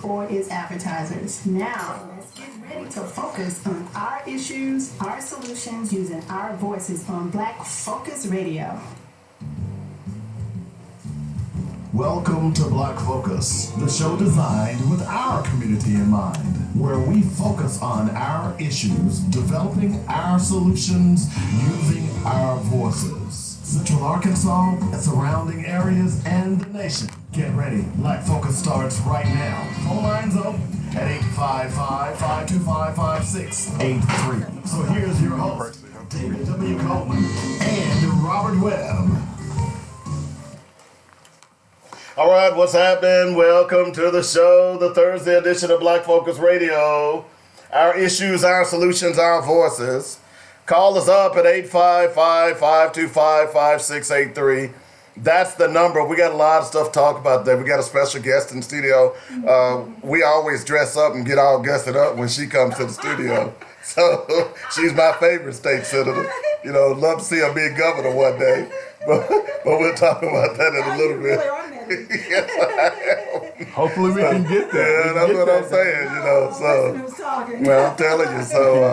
for its advertisers. Now, let's get ready to focus on our issues, our solutions, using our voices on Black Focus Radio. Welcome to Black Focus, the show designed with our community in mind, where we focus on our issues, developing our solutions, using our voices. Central Arkansas, surrounding areas, and the nation. Get ready. Black Focus starts right now. Phone lines open at 855-525-5683. So here's your host, David W. Coleman and Robert Webb. All right, what's happening? Welcome to the show, the Thursday edition of Black Focus Radio. Our issues, our solutions, our voices. Call us up at 855-525-5683. That's the number. We got a lot of stuff to talk about there. We got a special guest in the studio. We always dress up and get all guested up when she comes to the studio. So she's my favorite state senator. You know, love to see her be a governor one day. But we'll talk about that in a little bit. Yes, hopefully we can get that. Yeah, that's what I'm saying, you know. So, well, I'm telling you. So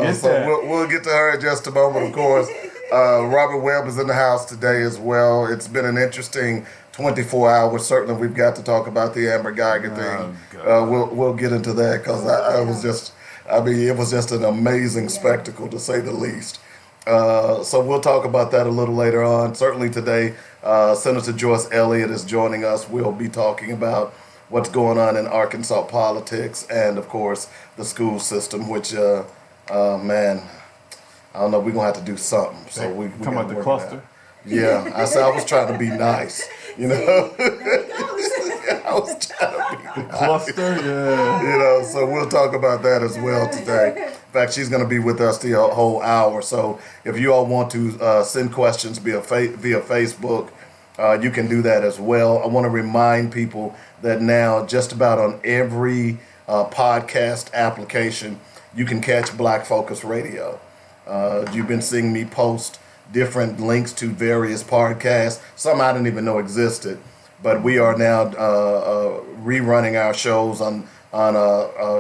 we'll get to her in just a moment, of course. Robert Webb is in the house today as well. It's been an interesting 24 hours. Certainly, we've got to talk about the Amber Guyger thing. We'll get into that because it was just an amazing spectacle to say the least. So we'll talk about that a little later on. Certainly today, Senator Joyce Elliott is joining us. We'll be talking about what's going on in Arkansas politics and, of course, the school system, which, man, I don't know, we're going to have to do something. So we talking about the cluster? Yeah, I was trying to be nice, you know. I was trying to be nice. Cluster, yeah. You know, so we'll talk about that as well today. In fact, she's going to be with us the whole hour. So if you all want to send questions via Facebook, you can do that as well. I want to remind people that now just about on every podcast application, you can catch Black Focus Radio. You've been seeing me post different links to various podcasts. Some I didn't even know existed. But we are now rerunning our shows on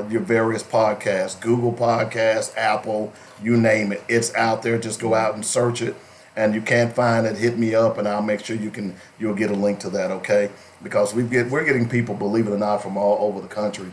your various podcasts, Google Podcasts, Apple, you name it. It's out there. Just go out and search it. And you can't find it, hit me up, and I'll make sure you'll get a link to that, okay? Because we're getting people, believe it or not, from all over the country.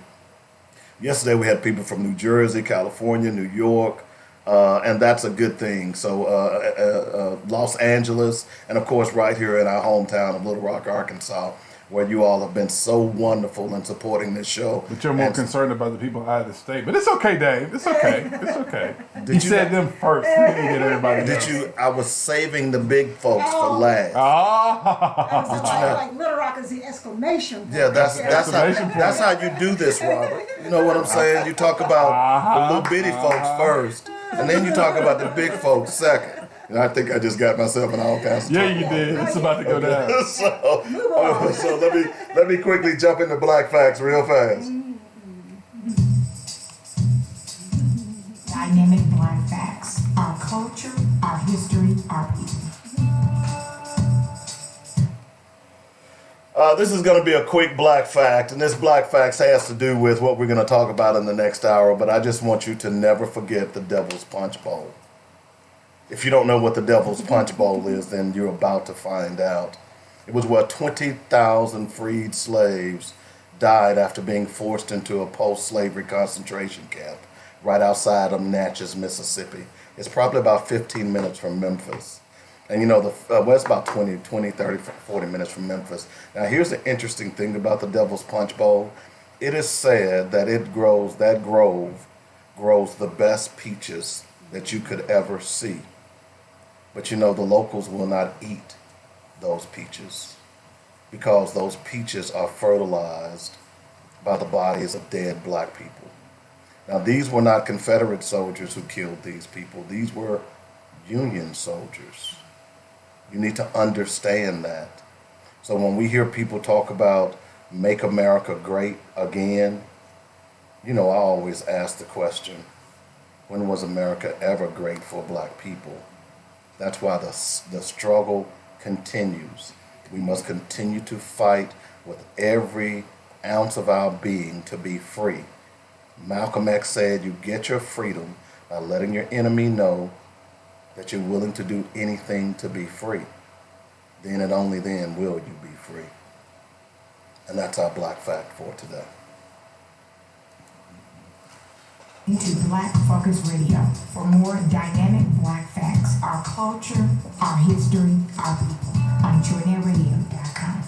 Yesterday we had people from New Jersey, California, New York, and that's a good thing. So Los Angeles, and of course right here in our hometown of Little Rock, Arkansas, where you all have been so wonderful in supporting this show. But you're more concerned about the people out of the state. But it's okay, Dave. It's okay. It's okay. You said them first. You didn't get everybody else. I was saving the big folks for last. Like Little Rock is the exclamation point. Yeah, that's how you do this, Robert. You know what I'm saying? You talk about the little bitty folks first, and then you talk about the big folks second. And I think I just got myself in all kinds of trouble. Yeah, you did. It's about to go down. So let me quickly jump into Black Facts real fast. Dynamic Black Facts. Our culture, our history, our people. This is going to be a quick Black Fact, and this Black Facts has to do with what we're going to talk about in the next hour, but I just want you to never forget the Devil's Punch Bowl. If you don't know what the Devil's Punch Bowl is, then you're about to find out. It was where 20,000 freed slaves died after being forced into a post-slavery concentration camp right outside of Natchez, Mississippi. It's probably about 15 minutes from Memphis. And you know, it's about 20, 30, 40 minutes from Memphis. Now here's the interesting thing about the Devil's Punch Bowl. It is said that that grove grows the best peaches that you could ever see. But you know, the locals will not eat those peaches because those peaches are fertilized by the bodies of dead black people. Now, these were not Confederate soldiers who killed these people. These were Union soldiers. You need to understand that. So when we hear people talk about make America great again, you know, I always ask the question, when was America ever great for black people? That's why the struggle continues. We must continue to fight with every ounce of our being to be free. Malcolm X said, you get your freedom by letting your enemy know that you're willing to do anything to be free. Then and only then will you be free. And that's our Black Fact for today. To Black Focus Radio for more dynamic Black facts, our culture, our history, our people on JoyNetRadio.com.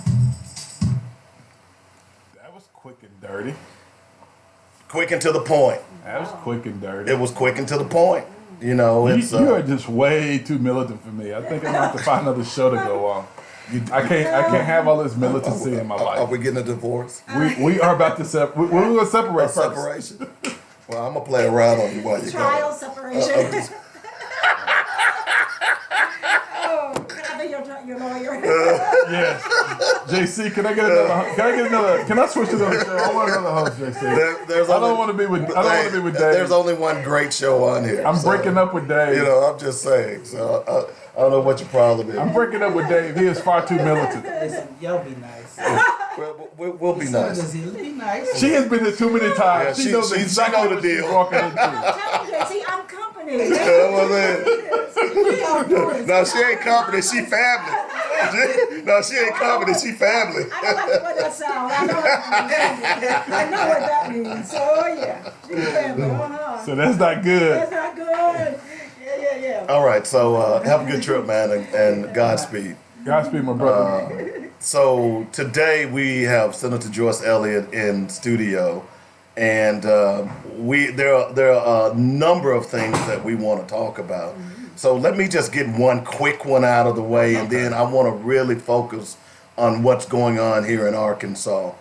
That was quick and dirty. Quick and to the point. That was quick and dirty. It was quick and to the point. You know, it's You are just way too militant for me. I think I'm gonna have to find another show to go on. I can't have all this militancy in my Are life. we getting a divorce? We are about to separate. We're gonna separate first. Separation. Well, I'm gonna play around on you while you Trial go. separation. Oh, can I be your lawyer? Yes. JC, can I get another? Can I switch to another show? I want another host, JC. I don't want to be with Dave. There's only one great show on here. I'm breaking up with Dave. You know, I'm just saying. So I don't know what your problem is. I'm breaking up with Dave. He is far too militant. Listen, y'all be nice. We'll be nice. Be nice. She has been there too many times. Yeah, she knows she exactly know the what she's deal. walking into. Tell me, JC, I'm company. You know what I'm saying? We all doing No, she ain't company. She family. No, she ain't company. She family. I don't like the way that sounds. I know what that means. So yeah, she's family. So that's not good. That's not good. Yeah. All right. So have a good trip, man, and Godspeed. Godspeed, my brother. So today we have Senator Joyce Elliott in studio, and there are a number of things that we want to talk about. So let me just get one quick one out of the way, and then I want to really focus on what's going on here in Arkansas.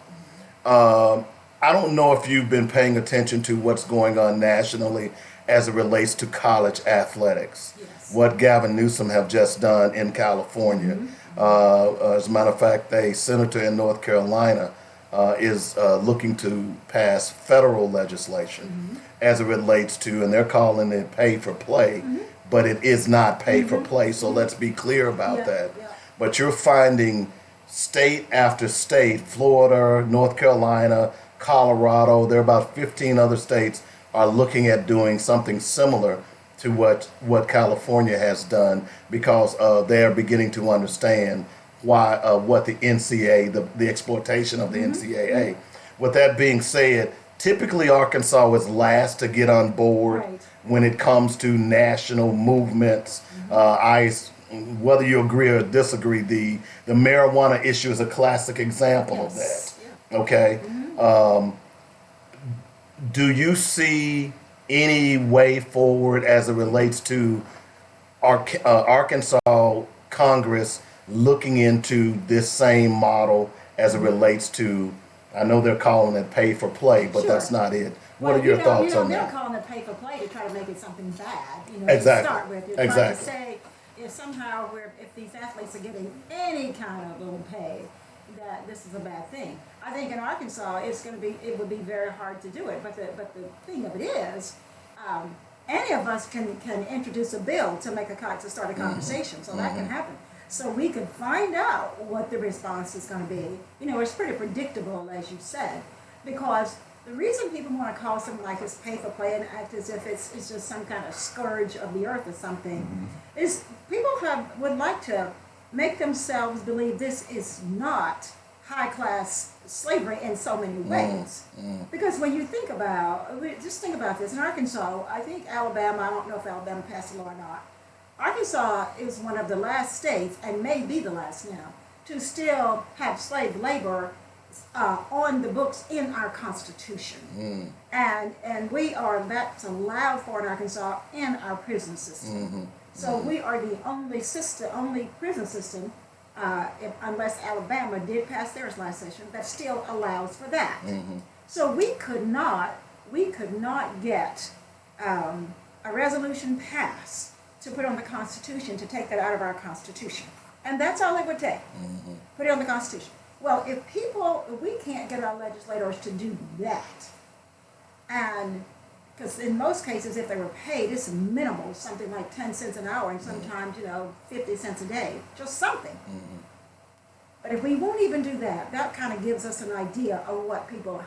I don't know if you've been paying attention to what's going on nationally as it relates to college athletics. Yes. What Gavin Newsom have just done in California. As a matter of fact, a senator in North Carolina is looking to pass federal legislation as it relates to, and they're calling it pay for play, but it is not pay for play. So let's be clear about that. Yeah. But you're finding state after state, Florida, North Carolina, Colorado, there are about 15 other states are looking at doing something similar to what California has done, because they are beginning to understand why what the NCAA, the exploitation of the NCAA. With that being said, typically Arkansas is last to get on board Right. when it comes to national movements. Whether you agree or disagree, the marijuana issue is a classic example of that. Yeah. Okay. Do you see any way forward as it relates to Arkansas Congress looking into this same model as it relates to, I know they're calling it pay for play, but Sure. that's not it. What Well, are your thoughts on they're that? calling it pay for play to try to make it something bad. Exactly. To start with. You're trying to say if somehow if these athletes are getting any kind of little pay, that this is a bad thing. I think in Arkansas it would be very hard to do it. But the thing of it is, any of us can introduce a bill to start a conversation, so that can happen. So we can find out what the response is going to be. It's pretty predictable, as you said, because the reason people want to call something like this pay for play and act as if it's just some kind of scourge of the earth or something, is people would like to make themselves believe this is not high-class slavery in so many ways. Because when you think about this, in Arkansas, I think Alabama, I don't know if Alabama passed a law or not, Arkansas is one of the last states, and may be the last now, to still have slave labor on the books in our Constitution. And that's allowed for in Arkansas in our prison system. So we are the only prison system, unless Alabama did pass theirs last session, that still allows for that. So we could not get a resolution passed to put on the Constitution, to take that out of our Constitution. And that's all it would take. Put it on the Constitution. Well, if we can't get our legislators to do that, and because in most cases, if they were paid, it's minimal, something like 10 cents an hour, and sometimes, 50 cents a day, just something. But if we won't even do that, that kind of gives us an idea of what people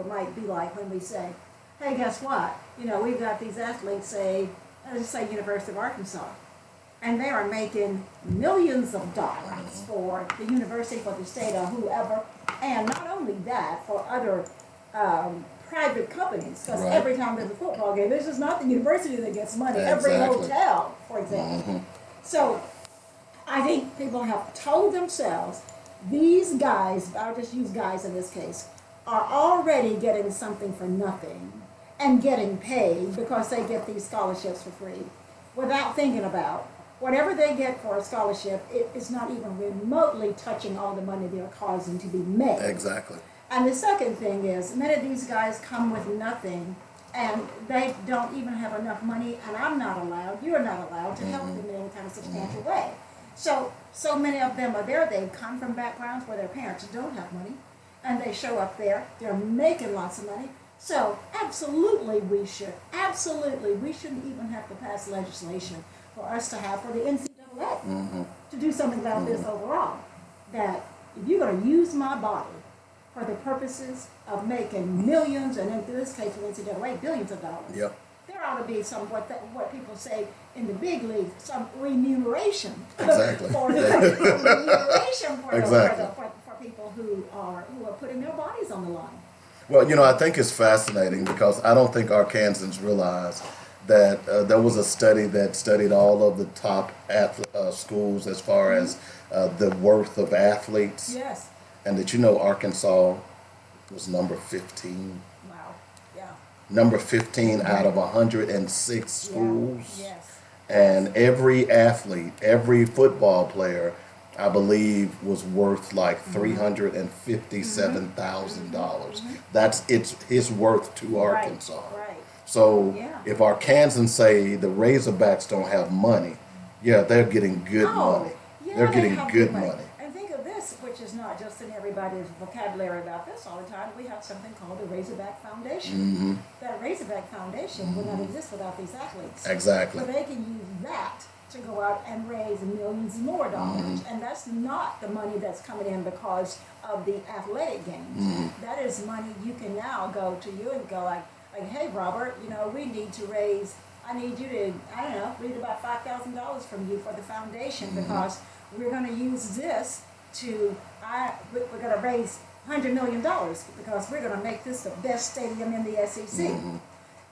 might be like when we say, hey, guess what? You know, we've got these athletes, say, let's say University of Arkansas, and they are making millions of dollars for the university, for the state, or whoever, and not only that, for other private companies, because every time there's a football game, this is not the university that gets money, every hotel, for example. So I think people have told themselves, these guys, I'll just use guys in this case, are already getting something for nothing and getting paid because they get these scholarships for free without thinking about whatever they get for a scholarship, it is not even remotely touching all the money they're causing to be made. Exactly. And the second thing is, many of these guys come with nothing, and they don't even have enough money, and I'm not allowed, you're not allowed to help them in any kind of substantial way. So many of them are there, they've come from backgrounds where their parents don't have money, and they show up there, they're making lots of money. So absolutely we shouldn't even have to pass legislation for us to have, for the NCAA to do something about this overall. That if you're going to use my body for the purposes of making millions, and in this case with NCAA, billions of dollars, there ought to be some, what people say in the big league, some remuneration. Exactly. for remuneration for people who are putting their bodies on the line. Well, you know, I think it's fascinating because I don't think Arkansans realize that there was a study that studied all of the top schools as far as the worth of athletes. Yes. And that, you know, Arkansas was number 15. Wow. Yeah. Number 15 out of 106 schools. Yes. And every athlete, every football player, I believe, was worth like $357,000. That's his worth to Arkansas. Right. So if Arkansans say the Razorbacks don't have money, they're getting good money. Yeah, they're getting have good money. And think of this, which is not just in everybody's vocabulary about this all the time. We have something called the Razorback Foundation. That Razorback Foundation would not exist without these athletes. Exactly. So they can use that to go out and raise millions more dollars. And that's not the money that's coming in because of the athletic games. That is money you can now go to you and go like, hey, Robert, you know, we need to raise, I need you to, I don't know, read about $5,000 from you for the foundation because we're going to use this to, we're going to raise $100 million because we're going to make this the best stadium in the SEC.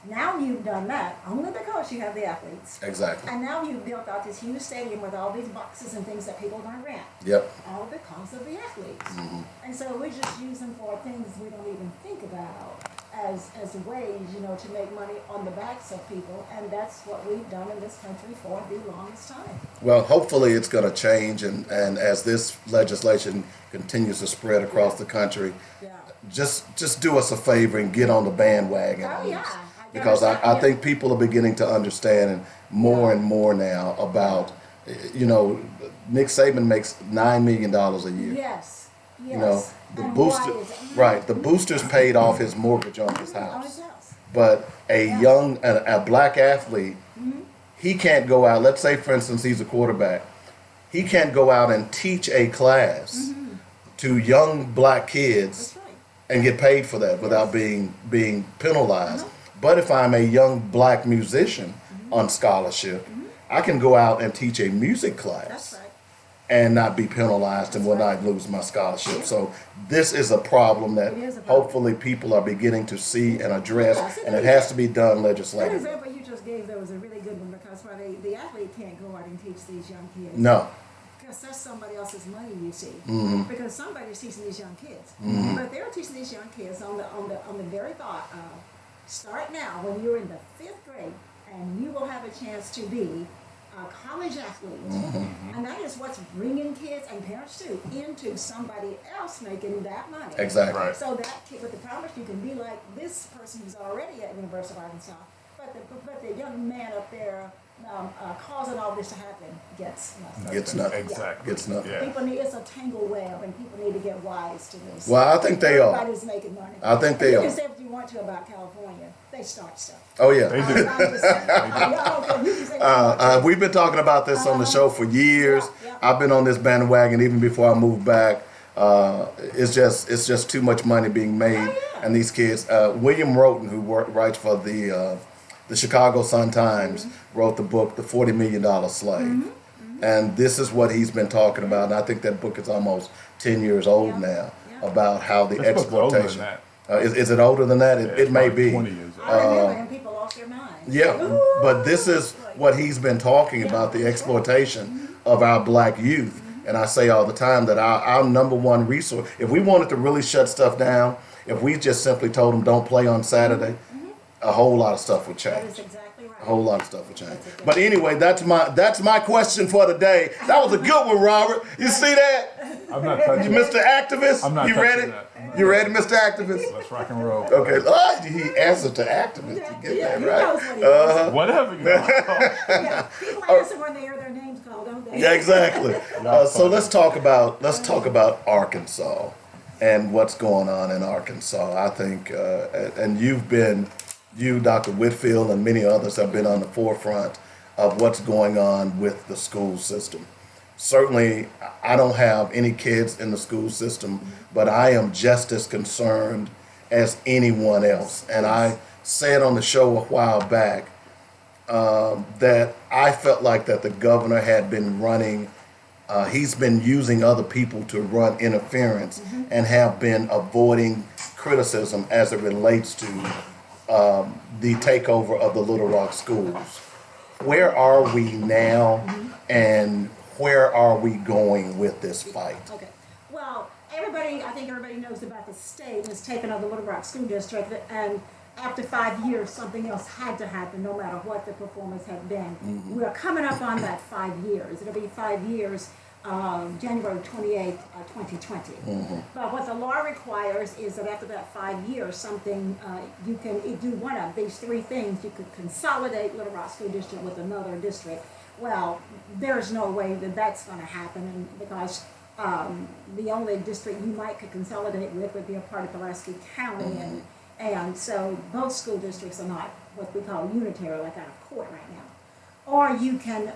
Now you've done that only because you have the athletes. Exactly. And now you've built out this huge stadium with all these boxes and things that people are going to rent. Yep. All because of the athletes. And so we just use them for things we don't even think about as ways, you know, to make money on the backs of people. And that's what we've done in this country for the longest time. Well, hopefully it's going to change. And as this legislation continues to spread across the country, just do us a favor and get on the bandwagon. Oh, yeah. Because I think people are beginning to understand more and more now about, you know, Nick Saban makes $9 million a year. Yes. You know, the boosters paid off his mortgage on his house. But a black athlete, he can't go out, let's say for instance he's a quarterback, he can't go out and teach a class to young black kids and get paid for that without being penalized. But if I'm a young black musician on scholarship, I can go out and teach a music class and not be penalized and will not lose my scholarship. So this is a problem that hopefully people are beginning to see and address, and it has to be done legislatively. That example you just gave, though, was a really good one because the athlete can't go out and teach these young kids. No. Because that's somebody else's money, you see. Because somebody's teaching these young kids. But they're teaching these young kids on the very thought of, start now when you're in the 5th grade and you will have a chance to be a college athlete. And that is what's bringing kids and parents too into somebody else making that money. Exactly. Right. So that kid, with the promise you can be like this person who's already at University of Arkansas, but the young man up there causing all this to happen gets nothing. Gets nothing. Exactly. Gets nothing. Yeah. People need, it's a tangled web, and people need to get wise to this. Well, I think they are. Everybody's making money. I think they you are. can say what you want to about California. They start stuff. Oh yeah. They do. We've been talking about this on the show for years. I've been on this bandwagon even before I moved back. It's just too much money being made, and these kids. William Roten, who writes for the Chicago Sun-Times, wrote the book "The $40 Million Slave," and this is what he's been talking about. And I think that book is almost 10 years old now, about how the This book's older than exploitation. that. Is it older than that? It may Like be. 20 years old. I remember, and people lost their minds. Yeah, but this is what he's been talking about, the exploitation of our black youth. And I say all the time that our number one resource, if we wanted to really shut stuff down, if we just simply told them don't play on Saturday, a whole lot of stuff would That change. is exactly right. A whole lot of stuff would change. But anyway, that's my question for today. That was a good one, Robert. You see that? I'm not touching You Mr. Activist? I'm not You touching ready? that. You ready, Mr. Activist? Let's rock and roll. Okay. He answered to activist. You get that He right? knows what he is. Whatever. You know. Yeah, people answer when they hear their names called, don't they? Yeah, exactly. So let's talk about Arkansas and what's going on in Arkansas. I think, and you, Dr. Whitfield, and many others have been on the forefront of what's going on with the school system. Certainly, I don't have any kids in the school system, but I am just as concerned as anyone else. And I said on the show a while back that I felt like that the governor had been running, he's been using other people to run interference and have been avoiding criticism as it relates to the takeover of the Little Rock schools. Where are we now, and where are we going with this fight? Okay. Well, I think everybody knows about the state has taken over the Little Rock School District, and after 5 years, something else had to happen, no matter what the performance had been. We're coming up on that 5 years. It'll be 5 years, January 28th, 2020. But what the law requires is that after that 5 years, you can do one of these three things. You could consolidate Little Rock School District with another district. Well, there's no way that that's going to happen, because the only district you could consolidate with would be a part of Pulaski County, and so both school districts are not what we call unitary, like out of court right now. Or you can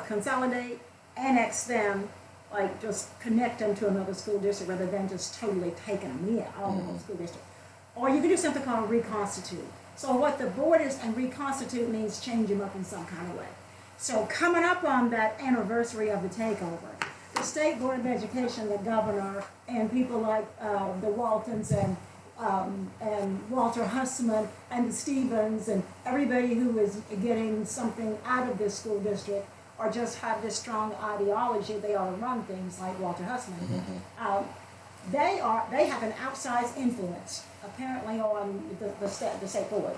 consolidate, annex them, like just connect them to another school district rather than just totally taking them in, all of the school district. Or you can do something called reconstitute. So what the board is, and reconstitute means change them up in some kind of way. So coming up on that anniversary of the takeover, the State Board of Education, the governor, and people like the Waltons and Walter Hussman and the Stevens and everybody who is getting something out of this school district, or just have this strong ideology, they ought to run things like Walter Hussman. They have an outsized influence, apparently, on the state board.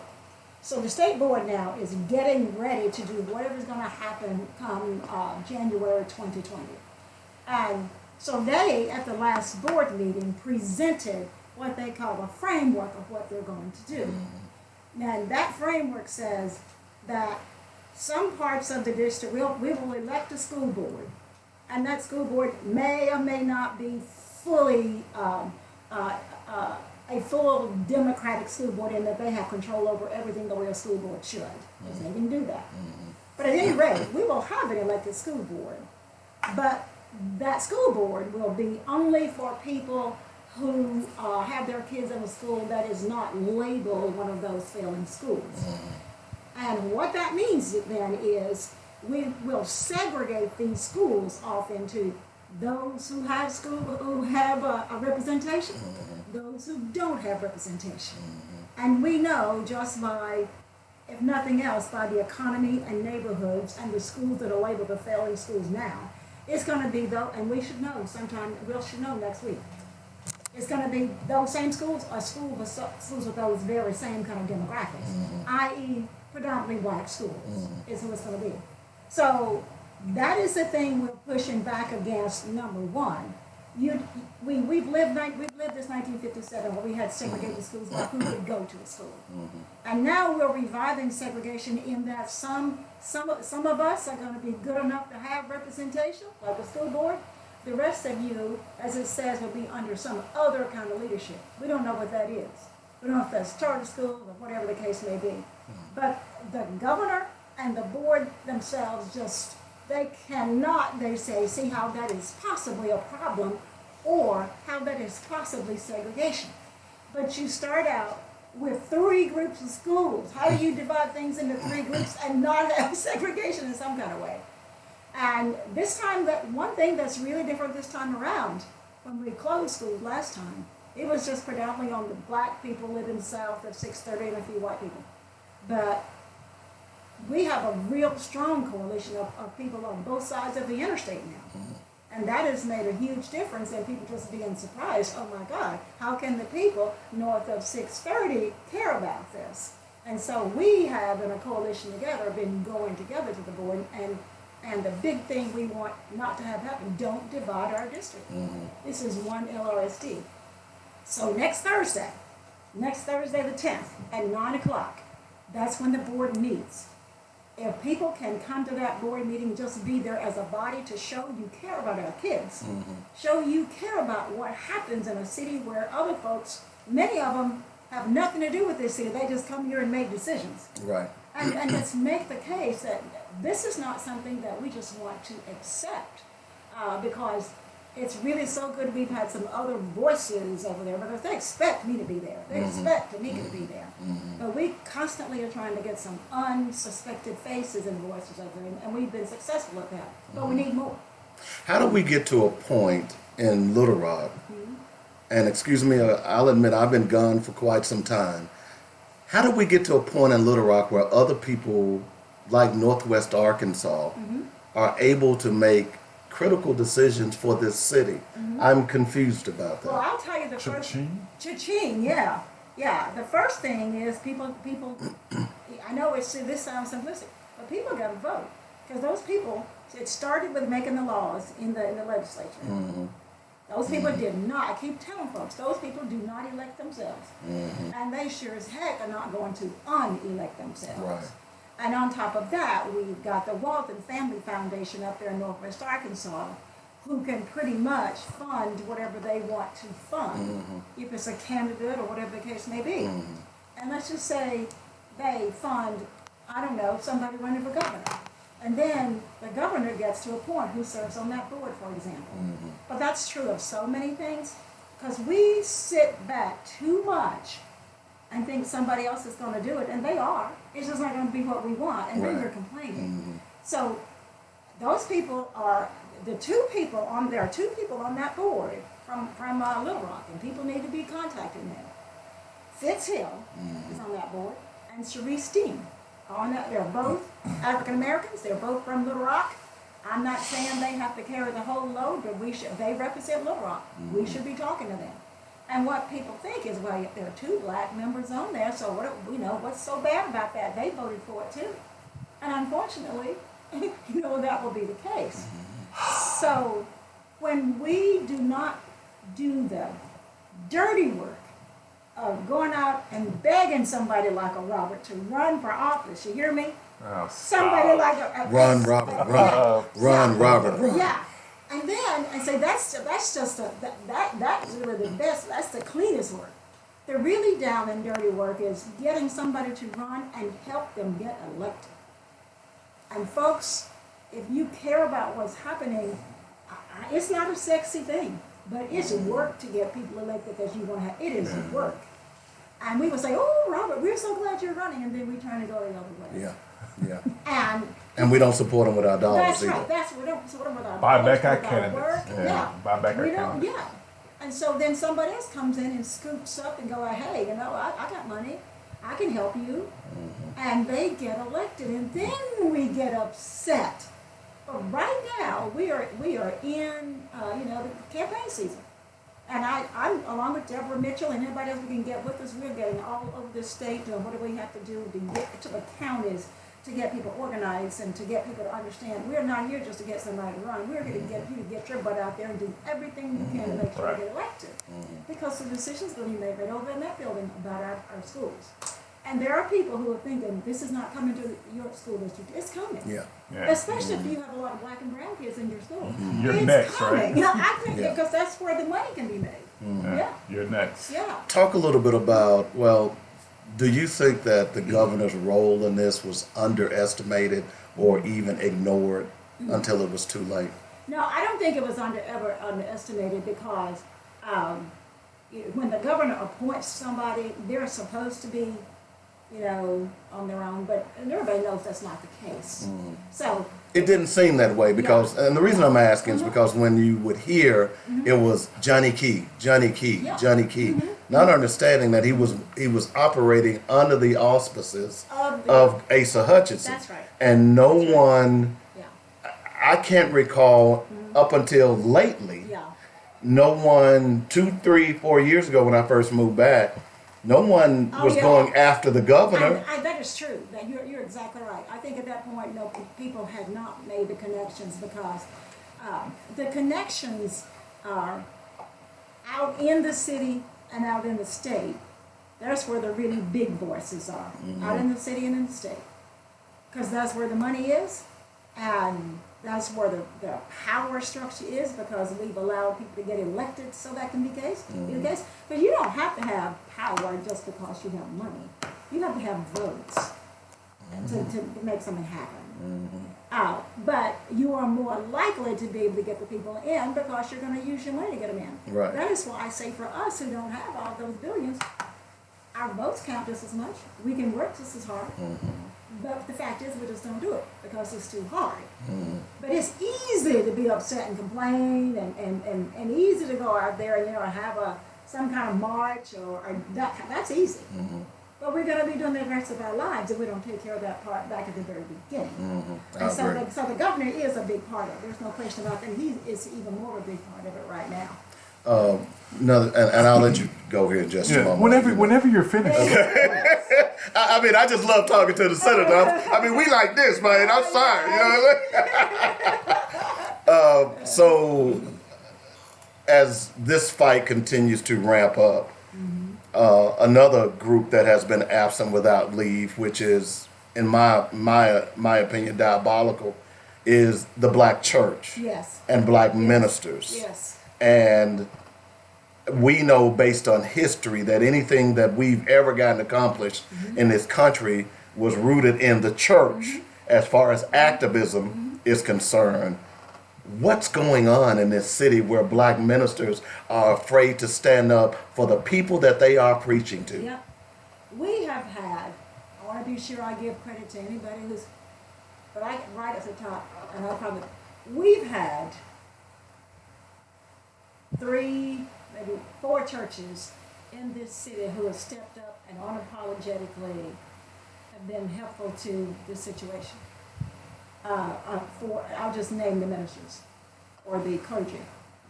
So the state board now is getting ready to do whatever's going to happen come January 2020. And so they, at the last board meeting, presented what they call a framework of what they're going to do. Now, that framework says that some parts of the district, we will elect a school board, and that school board may or may not be fully a full democratic school board, in that they have control over everything the way a school board should, because they can do that. But at any rate, we will have an elected school board, but that school board will be only for people who have their kids in a school that is not labeled one of those failing schools. And what that means then is we will segregate these schools off into those who have a representation, those who don't have representation. And we know, just by, if nothing else, by the economy and neighborhoods and the schools that are labeled the failing schools now, it's going to be and we should know we should know next week. It's going to be those same schools, or schools with those very same kind of demographics, i.e. predominantly black schools, is who it's going to be. So that is the thing we're pushing back against. Number one, we've lived this 1957 where we had segregated schools by who could go to a school, and now we're reviving segregation in that some of us are going to be good enough to have representation, like a school board. The rest of you, as it says, will be under some other kind of leadership. We don't know what that is. We don't know if that's charter schools or whatever the case may be. But the governor and the board themselves they cannot, they say, see how that is possibly a problem or how that is possibly segregation. But you start out with 3 groups of schools. How do you divide things into 3 groups and not have segregation in some kind of way? And this time, that one thing that's really different this time around, when we closed schools last time, it was just predominantly on the black people living south of 630 and a few white people. But we have a real strong coalition of people on both sides of the interstate now. And that has made a huge difference in people just being surprised. Oh my God, how can the people north of 630 care about this? And so we have, in a coalition together, been going together to the board. And the big thing we want not to have happen, don't divide our district. This is one LRSD. So next Thursday the 10th at 9 o'clock, that's when the board meets. If people can come to that board meeting, just be there as a body to show you care about our kids, show you care about what happens in a city where other folks, many of them have nothing to do with this city. They just come here and make decisions. Right. And let's make the case that this is not something that we just want to accept because it's really so good. We've had some other voices over there, but they expect me to be there. They expect Tamika to be there. But we constantly are trying to get some unsuspected faces and voices over there, and we've been successful at that. But we need more. How do we get to a point in Little Rock, and excuse me, I'll admit I've been gone for quite some time. How do we get to a point in Little Rock where other people like Northwest Arkansas are able to make critical decisions for this city? I'm confused about that. Well, I'll tell you the first. Cha-ching, yeah. The first thing is people. I know this sounds simplistic, but people got to vote because those people. It started with making the laws in the legislature. Those people did not. I keep telling folks, those people do not elect themselves, and they sure as heck are not going to unelect themselves. Right. And on top of that, we've got the Wealth and Family Foundation up there in Northwest Arkansas, who can pretty much fund whatever they want to fund, if it's a candidate or whatever the case may be. And let's just say they fund, I don't know, somebody running for governor. And then the governor gets to appoint who serves on that board, for example. But that's true of so many things, because we sit back too much and think somebody else is going to do it, and they are. It's just not going to be what we want, and then you're complaining. So those people are there are 2 people on that board from Little Rock, and people need to be contacting them. Fitz Hill is on that board, and Cherise Steen are on that. They're both African Americans. They're both from Little Rock. I'm not saying they have to carry the whole load, but they represent Little Rock. We should be talking to them. And what people think is, well, there are 2 black members on there, so what's so bad about that? They voted for it too. And unfortunately, that will be the case. So when we do not do the dirty work of going out and begging somebody like a Robert to run for office, you hear me? Oh, Somebody like Run, Robert, run, Robert, run. Yeah. And then I say that's really the best. That's the cleanest work. The really down and dirty work is getting somebody to run and help them get elected. And folks, if you care about what's happening, it's not a sexy thing, but it's work to get people elected because you want to have. It is work. And we would say, "Oh, Robert, we're so glad you're running," and then we try to go the other way. Yeah. And we don't support them with our dollars That's either. right. We don't support them with our Buy dollars, back our with our candidates. work. Yeah. Buy back our candidates. Yeah. And so then somebody else comes in and scoops up and go, "Hey, I got money. I can help you." And they get elected, and then we get upset. But right now we are in the campaign season. And I'm along with Deborah Mitchell and anybody else we can get with us. We're getting all over the state doing what do we have to do to get to the counties to get people organized and to get people to understand we're not here just to get somebody to run. We're here to get you to get your butt out there and do everything you can to make sure you get elected. Because the decision's going to be made right over in that building about our schools. And there are people who are thinking, this is not coming to your school district. It's coming. Yeah. Especially if you have a lot of black and brown kids in your school. You're it's next, coming. right? I think because that's where the money can be made. Yeah. You're next. Yeah. Talk a little bit about, do you think that the governor's role in this was underestimated or even ignored until it was too late? No, I don't think it was ever underestimated because when the governor appoints somebody, they're supposed to be, on their own, but everybody knows that's not the case. So It didn't seem that way because, and the reason I'm asking is because when you would hear it was Johnny Key, not understanding that he was operating under the auspices of Asa Hutchinson. That's right. And no one, yeah, I can't recall up until lately, yeah. no one 2, 3, 4 years ago when I first moved back, no one was going after the governor. That is true. That you're exactly right. I think at that point, no, people had not made the connections because the connections are out in the city and out in the state. That's where the really big voices are, out in the city and in the state, because that's where the money is, and that's where the power structure is, because we've allowed people to get elected so that can be the case. But you don't have to have power just because you have money. You have to have votes to make something happen. But you are more likely to be able to get the people in because you're going to use your money to get them in. Right. That is why I say for us who don't have all those billions, our votes count just as much. We can work just as hard. But the fact is, we just don't do it because it's too hard. But it's easy to be upset and complain, and easy to go out there and have some kind of march or that's easy. But we're going to be doing the rest of our lives if we don't take care of that part back at the very beginning. And so the governor is a big part of it. There's no question about that. He is even more of a big part of it right now. And I'll let you go here in just a moment. Whenever you're finished. I mean, I just love talking to the senator. I mean, we like this, man. I'm sorry. So, as this fight continues to ramp up, another group that has been absent without leave, which is, in my opinion, diabolical, is the Black Church. Yes. And Black ministers. Yes. And we know based on history that anything that we've ever gotten accomplished in this country was rooted in the church as far as activism is concerned. What's going on in this city where Black ministers are afraid to stand up for the people that they are preaching to? Yeah. We have had, I want to be sure I give credit to anybody but right at the top, and we've had 3, maybe 4 churches in this city who have stepped up and unapologetically have been helpful to this situation. I'll just name the ministers or the clergy.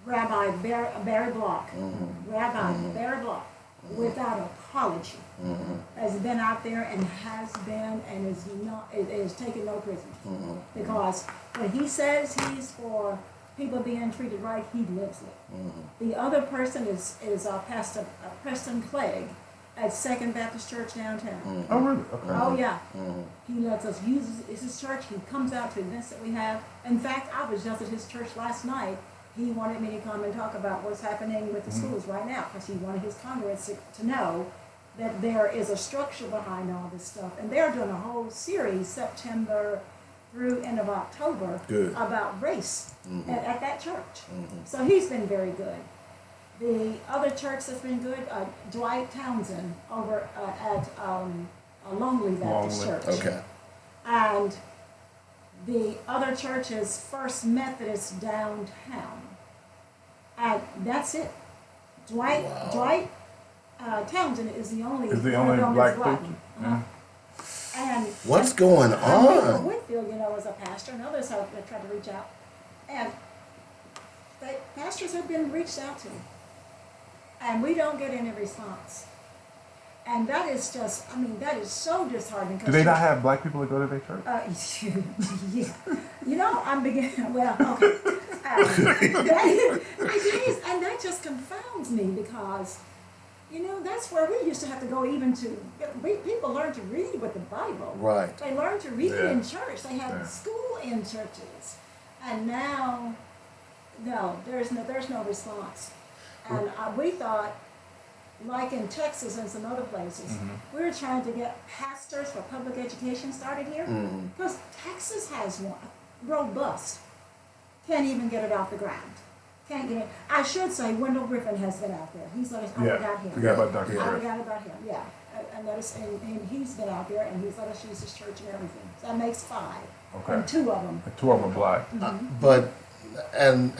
Rabbi Barry Block, without apology, has been out there and is taking no prisoners. Because when he says he's for people being treated right, he lives it. The other person is Pastor Preston Clegg at Second Baptist Church downtown. Oh, really? Okay. Oh, yeah. He lets us use his church. He comes out to events that we have. In fact, I was just at his church last night. He wanted me to come and talk about what's happening with the schools right now because he wanted his congregants to know that there is a structure behind all this stuff. And they're doing a whole series, September through end of October, about race at that church. So he's been very good. The other church that's been good, Dwight Townsend over at Longley Baptist Church. Okay. And the other church is First Methodist downtown. And that's it. Dwight Townsend is the only black preacher. And what's going on? Whitfield, is a pastor, and others have tried to reach out. And pastors have been reached out to. And we don't get any response. And that is just, that is so disheartening. Do they not have Black people that go to their church? I'm beginning, well, okay. And that just confounds me because, that's where we used to have to go even to, people learn to read with the Bible. Right. They learn to read in church. They have school in churches. And now, no, there's no response. And we thought, like in Texas and some other places, we were trying to get pastors for public education started here. Because Texas has one, robust. can't even get it off the ground. Can't get it. I should say Wendell Griffin has been out there. He's let us, I forgot him. Forgot about Dr. I Griffin. forgot about him, yeah. And he's been out there and he's let us use his church and everything. So that makes 5. Okay. And 2 of them. 2 of them are black. And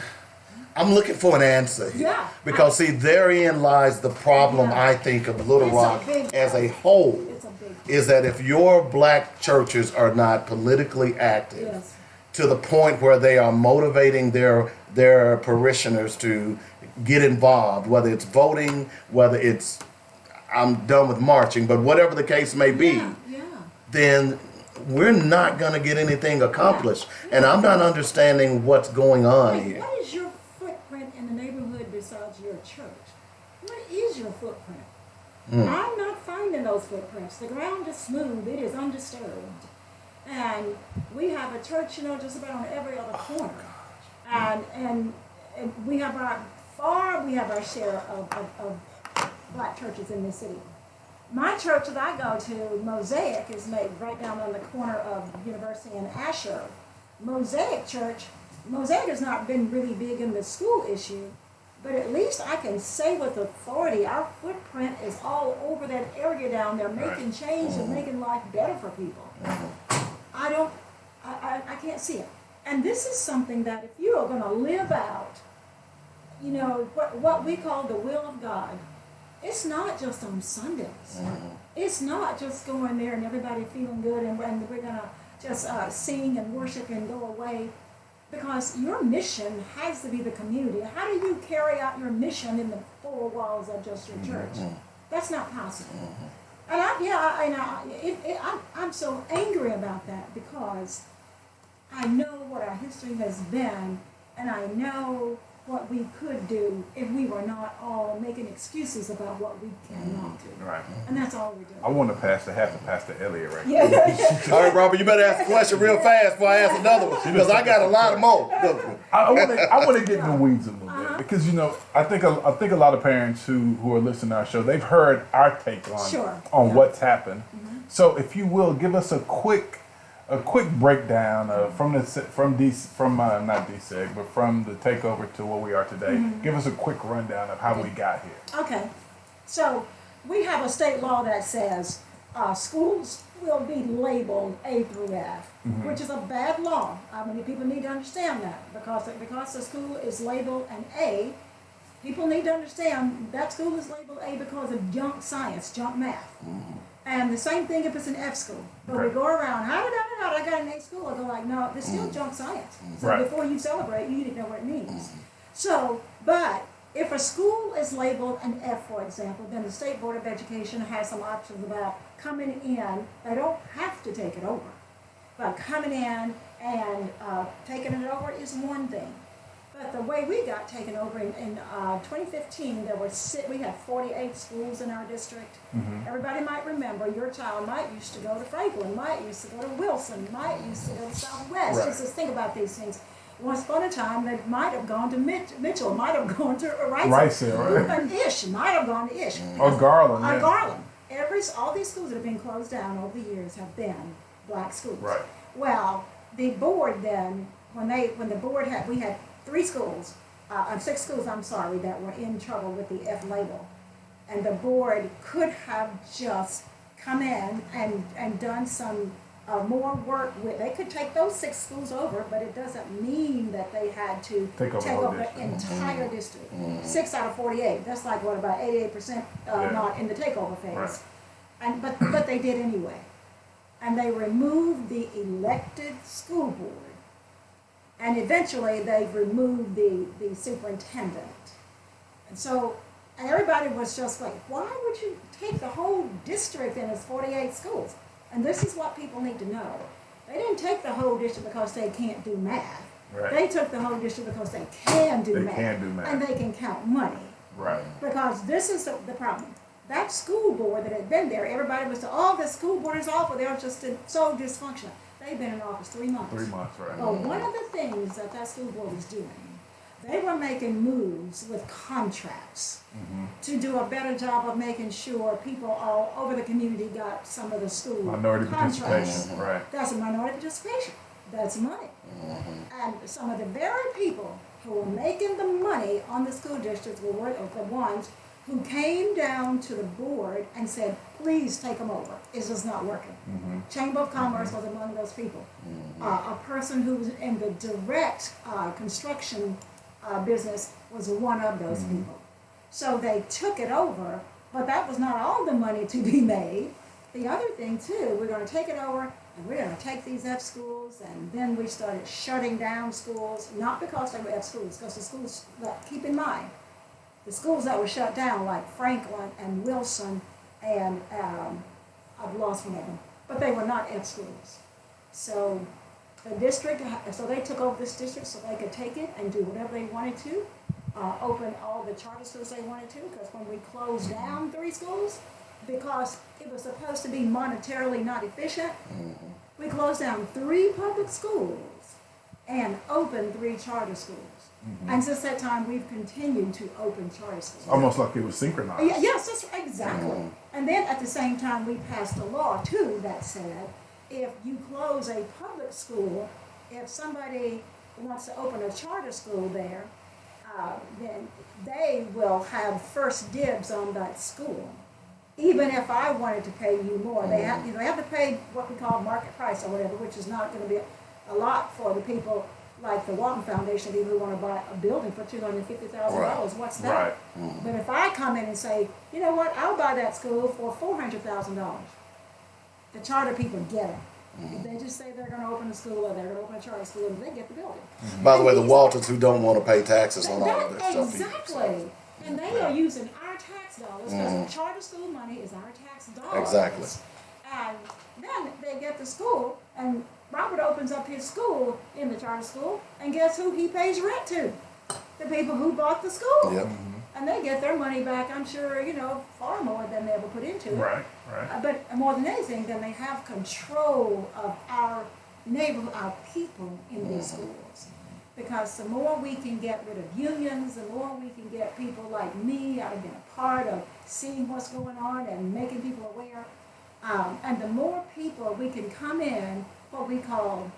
I'm looking for an answer here. Yeah. Because see, therein lies the problem, Yeah. I think, of Little It's a Rock big as a whole. It's a big Is that if your black churches are not politically active Yes. to the point where they are motivating their parishioners to get involved, whether it's voting, whether it's I'm done with marching, but whatever the case may be, Yeah. then we're not going to get anything accomplished. And I'm not understanding what's going on Wait, here. what is your footprint in the neighborhood besides your church? What is your footprint? I'm not finding those footprints. The ground is smooth. It is undisturbed. And we have a church, just about on every other corner. And we have our share of black churches in this city. My church that I go to, Mosaic, is made right down on the corner of University and Asher. Mosaic Church, Mosaic has not been really big in the school issue, but at least I can say with authority, our footprint is all over that area down there, making change and making life better for people. I can't see it. And this is something that if you are going to live out, what we call the will of God, it's not just on Sundays. It's not just going there and everybody feeling good and we're going to just sing and worship and go away. Because your mission has to be the community. How do you carry out your mission in the 4 walls of just your church? That's not possible. And I'm so angry about that because I know what our history has been, and I know what we could do if we were not all making excuses about what we cannot do. Right. And that's all we're doing. I want to pass the hat to Pastor Elliott right now. Yeah. All right, Robert, you better ask a question real fast before I ask another one, because I got a lot of more. I want to get in the weeds a little bit because I think a lot of parents who are listening to our show, they've heard our take on what's happened. So if you will give us a quick breakdown of from not DSEG, but from the takeover to where we are today. Give us a quick rundown of how we got here. Okay, so we have a state law that says schools will be labeled A through F, which is a bad law. Many people need to understand that because the school is labeled an A, people need to understand that school is labeled A because of junk science, junk math. And the same thing if it's an F school. But we go around, I got an A school. I go like, no, there's still junk science. So before you celebrate, you need to know what it means. So, but if a school is labeled an F, for example, then the State Board of Education has some options about coming in. They don't have to take it over. But coming in and taking it over is one thing. But the way we got taken over in 2015, we had 48 schools in our district. Everybody might remember, your child might used to go to Franklin, might used to go to Wilson, might used to go to Southwest. Just think about these things. Once upon a time, they might have gone to Mitchell, might have gone to Rice, and Ish, might have gone to Ish. Or Garland. Or Garland. All these schools that have been closed down over the years have been black schools. Right. Well, the board then, we had 6 schools, that were in trouble with the F label. And the board could have just come in and done some more work with, they could take those 6 schools over, but it doesn't mean that they had to take over the entire district. 6 out of 48, that's like what, about 88% not in the takeover phase. Right. But they did anyway. And they removed the elected school board. And eventually they removed the superintendent. And so everybody was just like, why would you take the whole district and it's 48 schools? And this is what people need to know. They didn't take the whole district because they can't do math. Right. They took the whole district because they can do math. And they can count money. Right. Because this is the problem. That school board that had been there, everybody was the school board is awful. They were just so dysfunctional. They've been in office 3 months. 3 months, right. Well, one of the things that school board was doing, they were making moves with contracts to do a better job of making sure people all over the community got some of the school minority contracts. participation, right. That's a minority participation. That's money. And some of the very people who were making the money on the school districts were the ones who came down to the board and said, please take them over. It's just not working. Chamber of Commerce was among those people. A person who was in the direct construction business was one of those people. So they took it over, but that was not all the money to be made. The other thing too, we're going to take it over and we're going to take these F schools, and then we started shutting down schools, not because they were F schools, because the schools, keep in mind, the schools that were shut down, like Franklin and Wilson and I've lost one of them, but they were not F schools. So the district, so they took over this district so they could take it and do whatever they wanted to, open all the charter schools they wanted to, because when we closed down 3 schools, because it was supposed to be monetarily not efficient, we closed down 3 public schools and opened 3 charter schools. And since that time, we've continued to open charter schools. Almost like it was synchronized. Yes, that's exactly. And then at the same time, we passed a law too that said, if you close a public school, if somebody wants to open a charter school there, then they will have first dibs on that school. Even if I wanted to pay you more, they have to pay what we call market price or whatever, which is not going to be a lot for the people like the Walton Foundation, people who want to buy a building for $250,000. What's that? But if I come in and say, you know what, I'll buy that school for $400,000, the charter people get it. If they just say they're going to open a school or they're going to open a charter school, they get the building. By the way, the Waltons who don't want to pay taxes on all of this stuff. Exactly. And they are using our tax dollars, because charter school money is our tax dollars. Exactly. And then they get to school, and Robert opens up his school in the charter school, and guess who he pays rent to? The people who bought the school. Yep. And they get their money back, I'm sure, far more than they ever put into it. Right. But more than anything, then they have control of our neighborhood, our people in these schools. Because the more we can get rid of unions, the more we can get people like me, I've been a part of seeing what's going on and making people aware. And the more people we can come in, what we call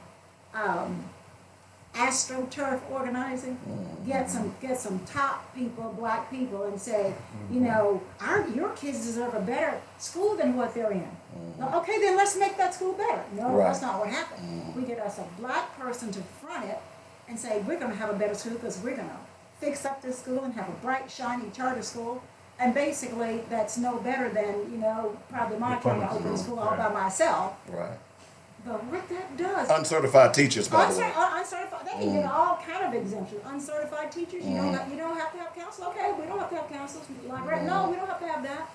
astroturf organizing, get some top people, black people, and say, your kids deserve a better school than what they're in. Okay, then let's make that school better. No, that's not what happened. We get us a black person to front it and say, we're going to have a better school because we're going to fix up this school and have a bright, shiny charter school. And basically, that's no better than, probably my trying to open school all by myself. Right. But what that does... Uncertified teachers, by the way. Uncertified, they can get all kind of exemptions. Uncertified teachers, you don't have to have counsel. Okay, we don't have to have counsel. Like, no, we don't have to have that.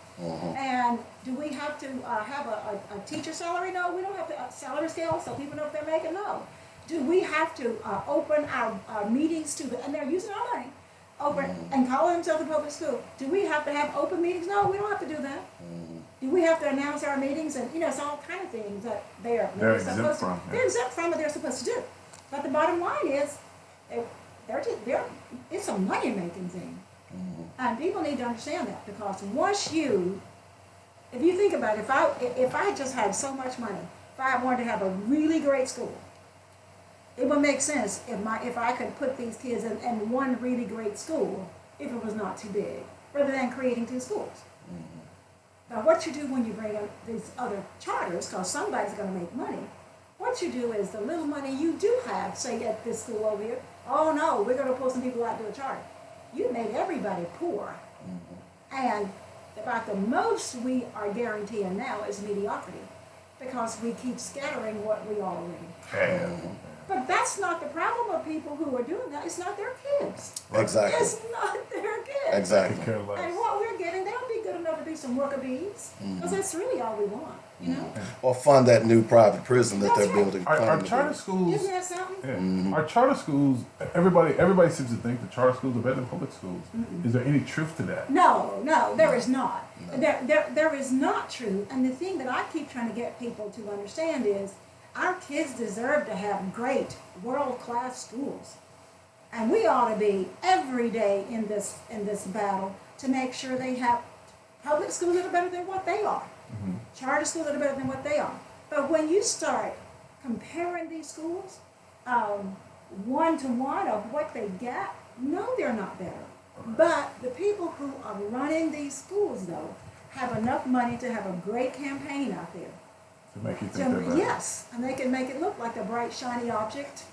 And do we have to have a teacher salary? No, we don't have to salary scale so people know what they're making. No. Do we have to open our meetings to and they're using our money, open and calling themselves a public school? Do we have to have open meetings? No, we don't have to do that. Do we have to announce our meetings? And it's all kind of things that they're exempt from. They're exempt from what they're supposed to do. But the bottom line is, it's a money making thing, and people need to understand that, because once if you think about it, if I just had so much money, if I wanted to have a really great school, it would make sense if I could put these kids in one really great school, if it was not too big, rather than creating 2 schools. Now, what you do when you bring in these other charters, because somebody's going to make money, what you do is the little money you do have, say at this school over here, oh no, we're going to pull some people out to a charter. You made everybody poor. And about the most we are guaranteeing now is mediocrity, because we keep scattering what we already have. But that's not the problem of people who are doing that. It's not their kids. Exactly. It's not their kids. Exactly. And what we're getting, they'll be good enough to be some worker bees. Because that's really all we want, Or fund that new private prison that they're That's right. building. Our charter schools. Isn't that something? Our charter schools. Everybody seems to think the charter schools are better than public schools. Is there any truth to that? No, there is not. There is not truth. And the thing that I keep trying to get people to understand is, our kids deserve to have great, world-class schools. And we ought to be every day in this battle to make sure they have public schools that are better than what they are. Charter schools that are better than what they are. But when you start comparing these schools, one-to-one of what they get, no, they're not better. But the people who are running these schools, though, have enough money to have a great campaign out there. To make you think they're better. Yes, and they can make it look like a bright, shiny object.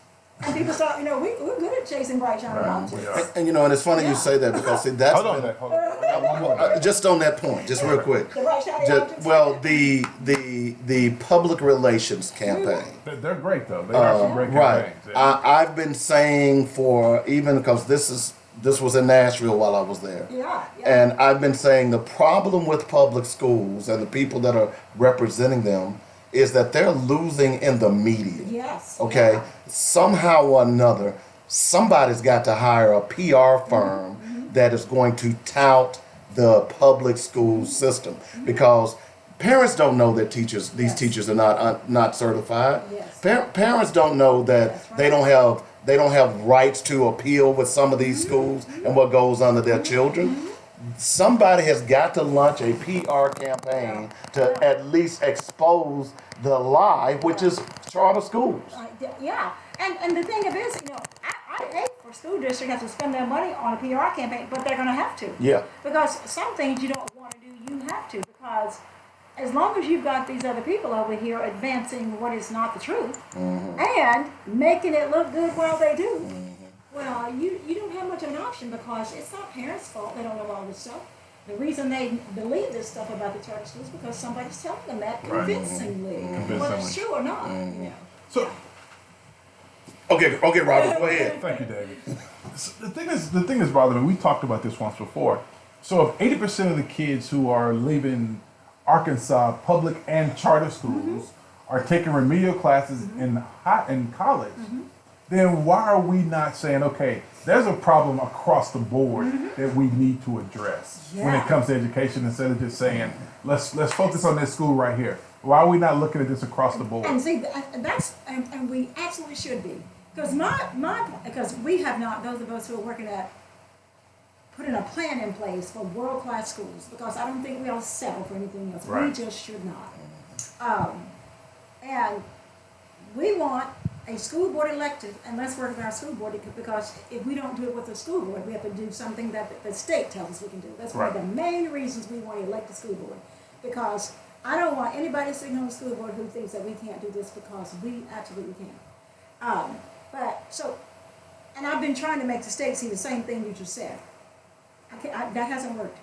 And people start, we're good at chasing bright, shiny objects. And and it's funny you say that because see, that's Hold on, been, hold on. just on that point, just real quick. The bright, shiny Just, objects. well, the public relations campaign. They're great though. They have some great Right. campaigns. Yeah. I've been saying for even because this was in Nashville while I was there. Yeah. And I've been saying the problem with public schools and the people that are representing them is that they're losing in the media. Yes. Okay? Yeah. Somehow or another, somebody's got to hire a PR firm that is going to tout the public school system because parents don't know that these teachers are not certified. Yes. Parents don't know that That's right. they don't have rights to appeal with some of these schools and what goes under their children. Somebody has got to launch a PR campaign to at least expose the lie, which is charter schools. Yeah, and the thing of it is, I hate for school districts to have to spend their money on a PR campaign, but they're going to have to. Yeah. Because some things you don't want to do, you have to. Because as long as you've got these other people over here advancing what is not the truth and making it look good while they do, well, you don't have much of an option because it's not parents' fault they don't know all this stuff. The reason they believe this stuff about the charter schools is because somebody's telling them that convincingly, whether it's true or not. So, Okay, Robert, go ahead. thank you, David. So the thing is bothering me. We talked about this once before. So, if 80% of the kids who are leaving Arkansas public and charter schools are taking remedial classes in college, then why are we not saying, okay, there's a problem across the board that we need to address when it comes to education instead of just saying, let's focus on this school right here. Why are we not looking at this across the board? And see, and we absolutely should be. Because we have not, those of us who are working at putting a plan in place for world-class schools, because I don't think we all settle for anything else. Right. We just should not. And we want a school board elected, and let's work with our school board, because if we don't do it with the school board, we have to do something that the state tells us we can do. That's one of the main reasons we want to elect the school board, because I don't want anybody sitting on the school board who thinks that we can't do this, because we absolutely can. And I've been trying to make the state see the same thing you just said. That hasn't worked.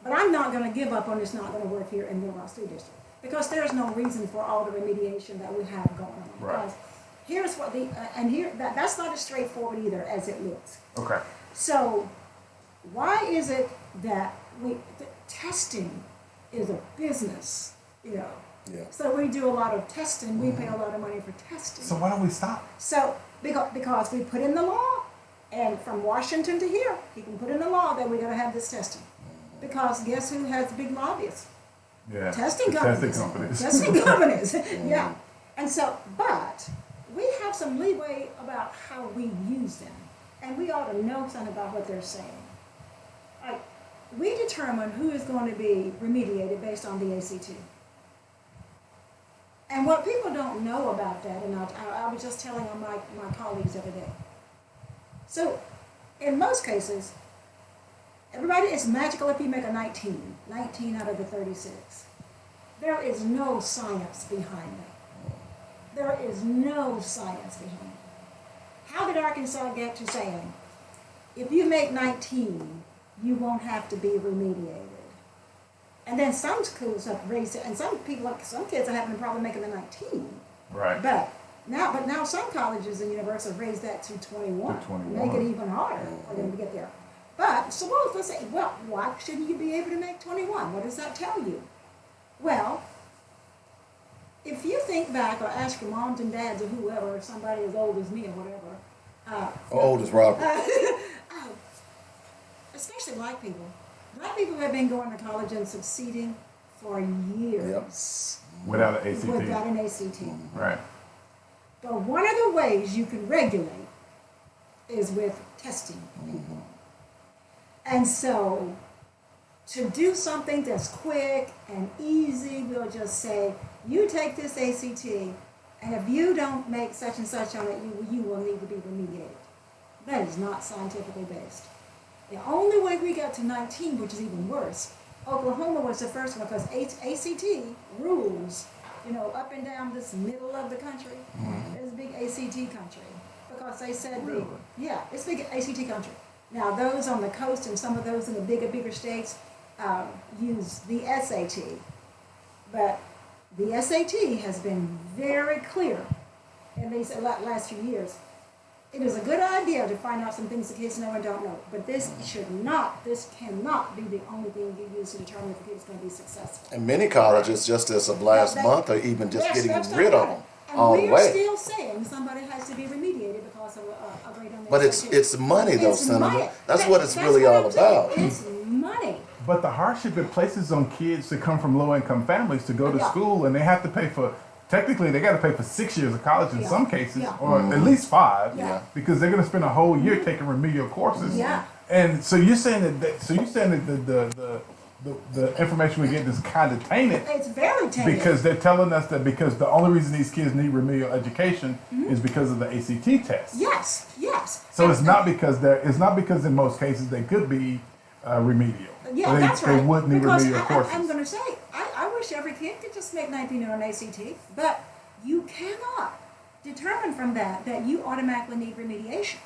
But I'm not going to give up on it's not going to work here in Middleborough School District, because there's no reason for all the remediation that we have going on. Right. Because here's what that's not as straightforward either as it looks. Okay. So why is it that testing is a business, Yeah. So we do a lot of testing, we pay a lot of money for testing. So why don't we stop? So, because we put in the law, and from Washington to here, he can put in the law that we're going to have this testing. Because guess who has big lobbyists? Yeah. Testing The companies. Testing companies. Testing companies, yeah. And so, but we have some leeway about how we use them. And we ought to know something about what they're saying. Like, we determine who is going to be remediated based on the ACT. And what people don't know about that, and I was just telling my colleagues the other day. So, in most cases, everybody is magical if you make a 19 out of the 36. There is no science behind that. There is no science behind it. How did Arkansas get to saying, if you make 19, you won't have to be remediated? And then some schools have raised it, and some kids are having a problem making the 19. Right. But now some colleges and universities have raised that to 21. To 21. Make it even harder for them to get there. But suppose let's say, well, why shouldn't you be able to make 21? What does that tell you? Well, if you think back or ask your moms and dads or whoever, or somebody as old as me or whatever. Old as Robert. Especially black people. Black people have been going to college and succeeding for years. Without an ACT. Without an ACT. Right. But one of the ways you can regulate is with testing people. And so, to do something that's quick and easy, we'll just say, you take this ACT, and if you don't make such and such on it, you will need to be remediated. That is not scientifically based. The only way we got to 19, which is even worse, Oklahoma was the first one because ACT rules, up and down this middle of the country. It's a big ACT country because they said it's big ACT country. Now those on the coast and some of those in the bigger states use the SAT, but the SAT has been very clear in these last few years. It is a good idea to find out some things the kids know and don't know, but this cannot be the only thing you use to determine if a kid is going to be successful. And many colleges, just as of last month, are even just getting rid of them all the way. And we're still saying somebody has to be remediated because of a grade on the But SAT. it's money, though, It's Senator. money. That's what it's really what all I'm saying. about. It's money. But the hardship it places on kids that come from low-income families to go to school, and they have to pay for. Technically, they got to pay for 6 years of college in some cases, or at least 5, because they're going to spend a whole year taking remedial courses. Yeah. And so you're saying that. The information we get is kind of tainted. It's very tainted. Because they're telling us that because the only reason these kids need remedial education is because of the ACT test. Yes. So it's not because in most cases they could be remedial. Yeah, that's right. They would need because remedial courses. I'm going to say, I wish every kid could just make 19 on an ACT, but you cannot determine from that you automatically need remediation.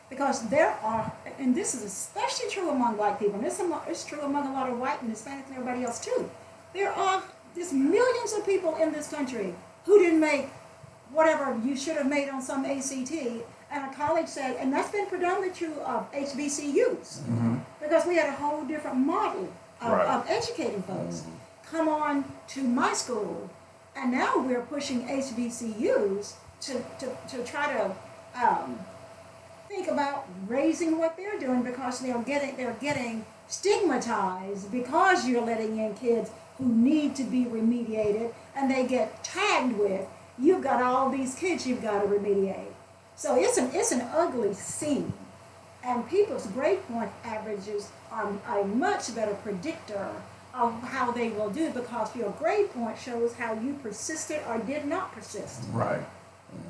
Because there are, and this is especially true among black people, and it's true among a lot of white and Hispanics and everybody else too. There are just millions of people in this country who didn't make whatever you should have made on some ACT, and a college said, and that's been predominantly true of HBCUs, because we had a whole different model of educating folks. Come on to my school, and now we're pushing HBCUs to try to think about raising what they're doing because they're getting stigmatized because you're letting in kids who need to be remediated, and they get tagged with, you've got all these kids you've got to remediate. So it's an ugly scene, and people's grade point averages are a much better predictor of how they will do because your grade point shows how you persisted or did not persist. Right.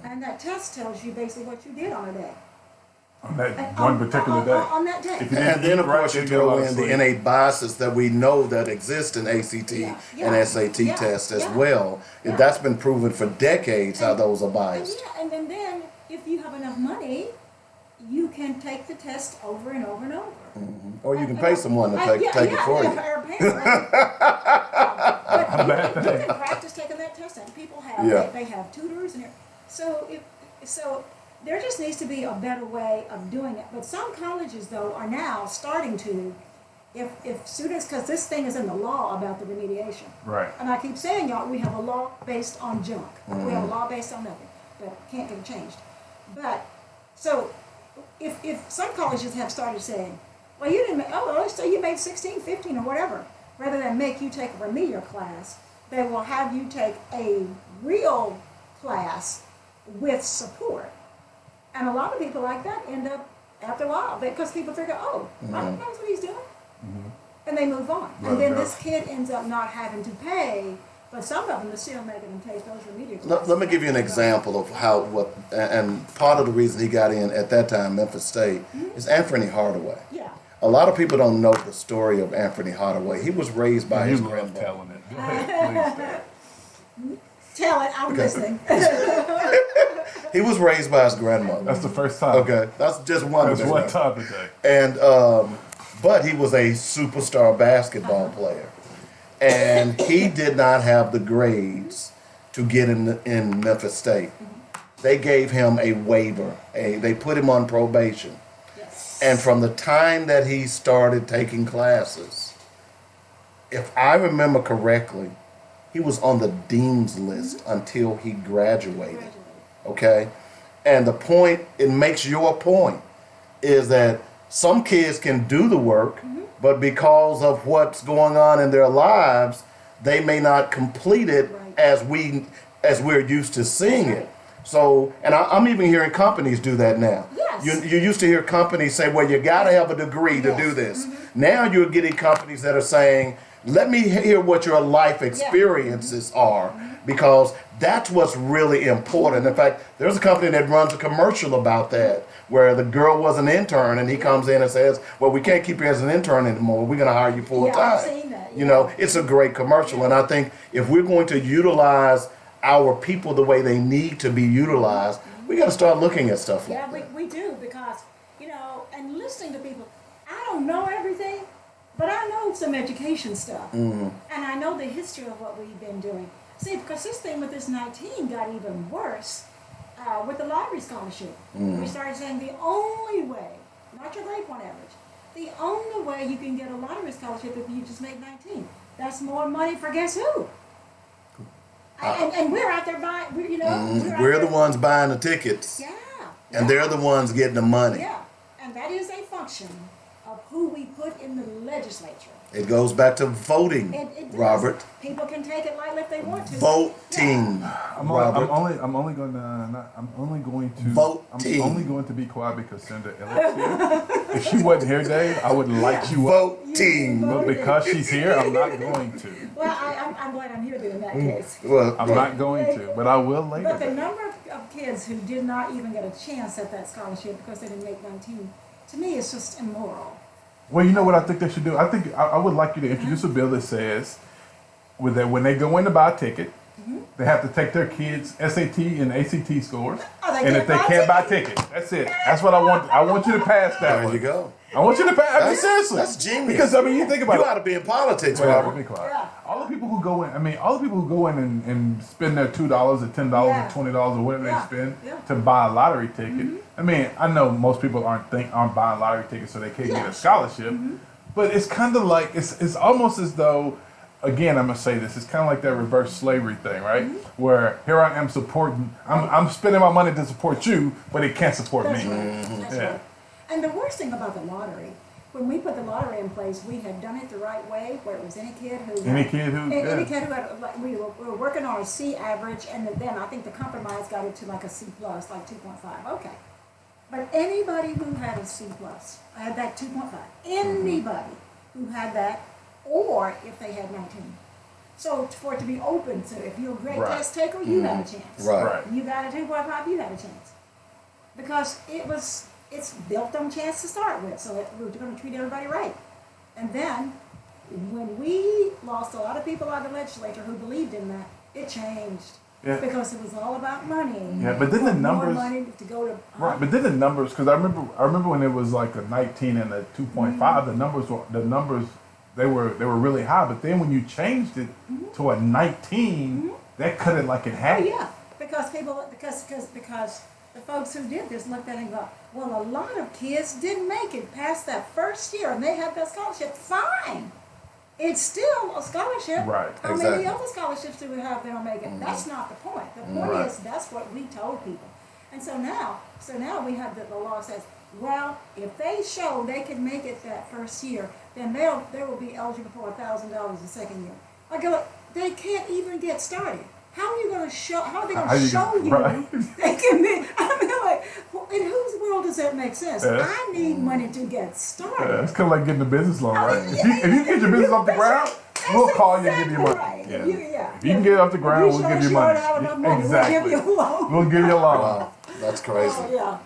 And that test tells you basically what you did on a day. On that one particular day. On that day. And then, of course, you throw in the innate biases that we know that exist in ACT and SAT tests as well. That's been proven for decades how those are biased. And then if you have enough money, you can take the test over and over and over. Or you can pay someone to take it for you. But you can practice taking that test, and people have they have tutors and so there just needs to be a better way of doing it. But some colleges, though, are now starting to, if students, because this thing is in the law about the remediation. Right. And I keep saying, y'all, we have a law based on junk. We have a law based on nothing, but can't get it changed. But, so, if some colleges have started saying, well, you didn't make, let's say you made 16, 15, or whatever, rather than make you take a remedial class, they will have you take a real class with support. And a lot of people like that end up, after a while, because people figure, I know what he's doing. And they move on. And then this kid ends up not having to pay, but some of them are still making them take those remedial classes. Let me give you an example of and part of the reason he got in at that time, Memphis State, is Anthony Hardaway. Yeah. A lot of people don't know the story of Anthony Hardaway. He was raised by his grandmother. Telling it. Go ahead, please. Tell it, I'm listening. He was raised by his grandmother. That's the first time. Okay, that's just one. That's one time today. And but he was a superstar basketball player, and he did not have the grades to get in Memphis State. They gave him a waiver. They put him on probation. Yes. And from the time that he started taking classes, if I remember correctly, he was on the dean's list until he graduated. Okay? And the point, it makes your point, is that some kids can do the work, but because of what's going on in their lives, they may not complete it as we're used to seeing it. So, and I'm even hearing companies do that now. Yes. You used to hear companies say, well, you got to have a degree to do this. Now you're getting companies that are saying, let me hear what your life experiences are because that's what's really important. In fact, there's a company that runs a commercial about that, where the girl was an intern and he comes in and says, well, we can't keep you as an intern anymore. We're going to hire you full time. I've seen that. You know, it's a great commercial. And I think if we're going to utilize our people the way they need to be utilized, we got to start looking at stuff like that. Yeah, we do, because, you know, and listening to people, I don't know everything, but I know some education stuff. And I know the history of what we've been doing. See, because this thing with this 19 got even worse with the lottery scholarship. We started saying the only way, not your grade point average, the only way you can get a lottery scholarship if you just make 19. That's more money for guess who? And we're out there buying, We're the ones buying the tickets. Yeah. And they're the ones getting the money. Yeah. And that is a function of who we put in the legislature. It goes back to voting, It does. Robert. People can take it lightly if they want to. Voting. I'm Robert. only going to be quiet because Sen Joe Elliott's here. If she wasn't here, Dave, I would light you up. Voting. But because she's here, I'm not going to. Well, I'm glad I'm here then in that case. Well, I'm not going to, but I will later. But the number of kids who did not even get a chance at that scholarship because they didn't make 19, to me, is just immoral. Well, you know what I think they should do? I think I would like you to introduce a bill that says when they go in to buy a ticket, they have to take their kids' SAT and ACT scores. And if they can't buy tickets, that's it. That's what I want. I want you to pass that there one. you go. I want you to pass. I mean, seriously. That's genius. Because, I mean, you think about You it. ought to be in politics, Wait, Robert. let me be quiet. Yeah. All the people who go in, and spend their $2 or $10 Yeah. or $20 or whatever Yeah. they spend Yeah. to buy a lottery ticket. I mean, I know most people aren't buying lottery tickets so they can't get a scholarship, but it's kind of like it's almost as though, again, I'm gonna say this, it's kind of like that reverse slavery thing, right? Where here I am supporting, I'm spending my money to support you, but it can't support That's me. right. That's Yeah. right. And the worst thing about the lottery, when we put the lottery in place, we had done it the right way, where it was any kid who Any kid who had, like, we were working on a C average, and then I think the compromise got it to like a C plus, like 2.5. Okay. But anybody who had a C plus, had that 2.5, anybody who had that, or if they had 19. So for it to be open to, if you're a great Right. test taker, you have a chance. Right. You got a 2.5, you have a chance. Because it's built on chance to start with, so we're going to treat everybody right. And then, when we lost a lot of people out of the legislature who believed in that, it changed. Yeah. Because it was all about money. Yeah, but then the numbers- More money to go to... Right, but then the numbers, because I remember when it was like a 19 and a 2.5, the numbers they were really high. But then when you changed it to a 19, that cut it like in half. Oh, yeah, because the folks who did this looked at it and go, well, a lot of kids didn't make it past that first year, and they had that scholarship. Fine. It's still a scholarship. Right, How exactly. many other scholarships do we have that don't make it? That's not the point. The point Right. is that's what we told people. And so now we have the law says, well, if they show they can make it that first year, then they will be eligible for $1,000 the second year. I go, they can't even get started. How are you going to show? How are they going to show you right. they can be? I mean, like, in whose world does that make sense? Yeah. I need money to get started. Yeah, it's kind of like getting a business loan, right? mean, If you get your business off the ground, we'll call you and give you money. Right. Yeah. Yeah. If you can get it off the ground, we'll give you money. Have enough money, Exactly. We'll give you a loan. We'll give you a loan. Wow, that's crazy. Oh,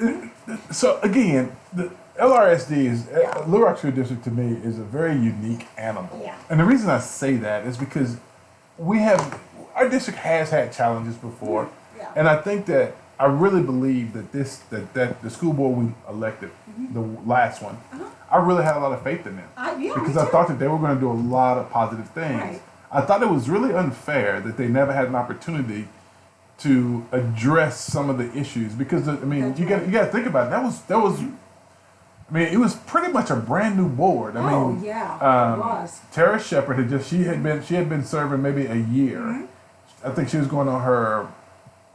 yeah. So again, the LRSD is Little Rock School District to me is a very unique animal. Yeah. And the reason I say that is because our district has had challenges before, Yeah. and I think that I really believe that that the school board we elected, the last one, I really had a lot of faith in them because I thought that they were going to do a lot of positive things. Right. I thought it was really unfair that they never had an opportunity to address some of the issues because I mean That's you got to think about it. That was I mean, it was pretty much a brand new board. I mean, it was. Tara Shepard had been serving maybe a year. I think she was going on her.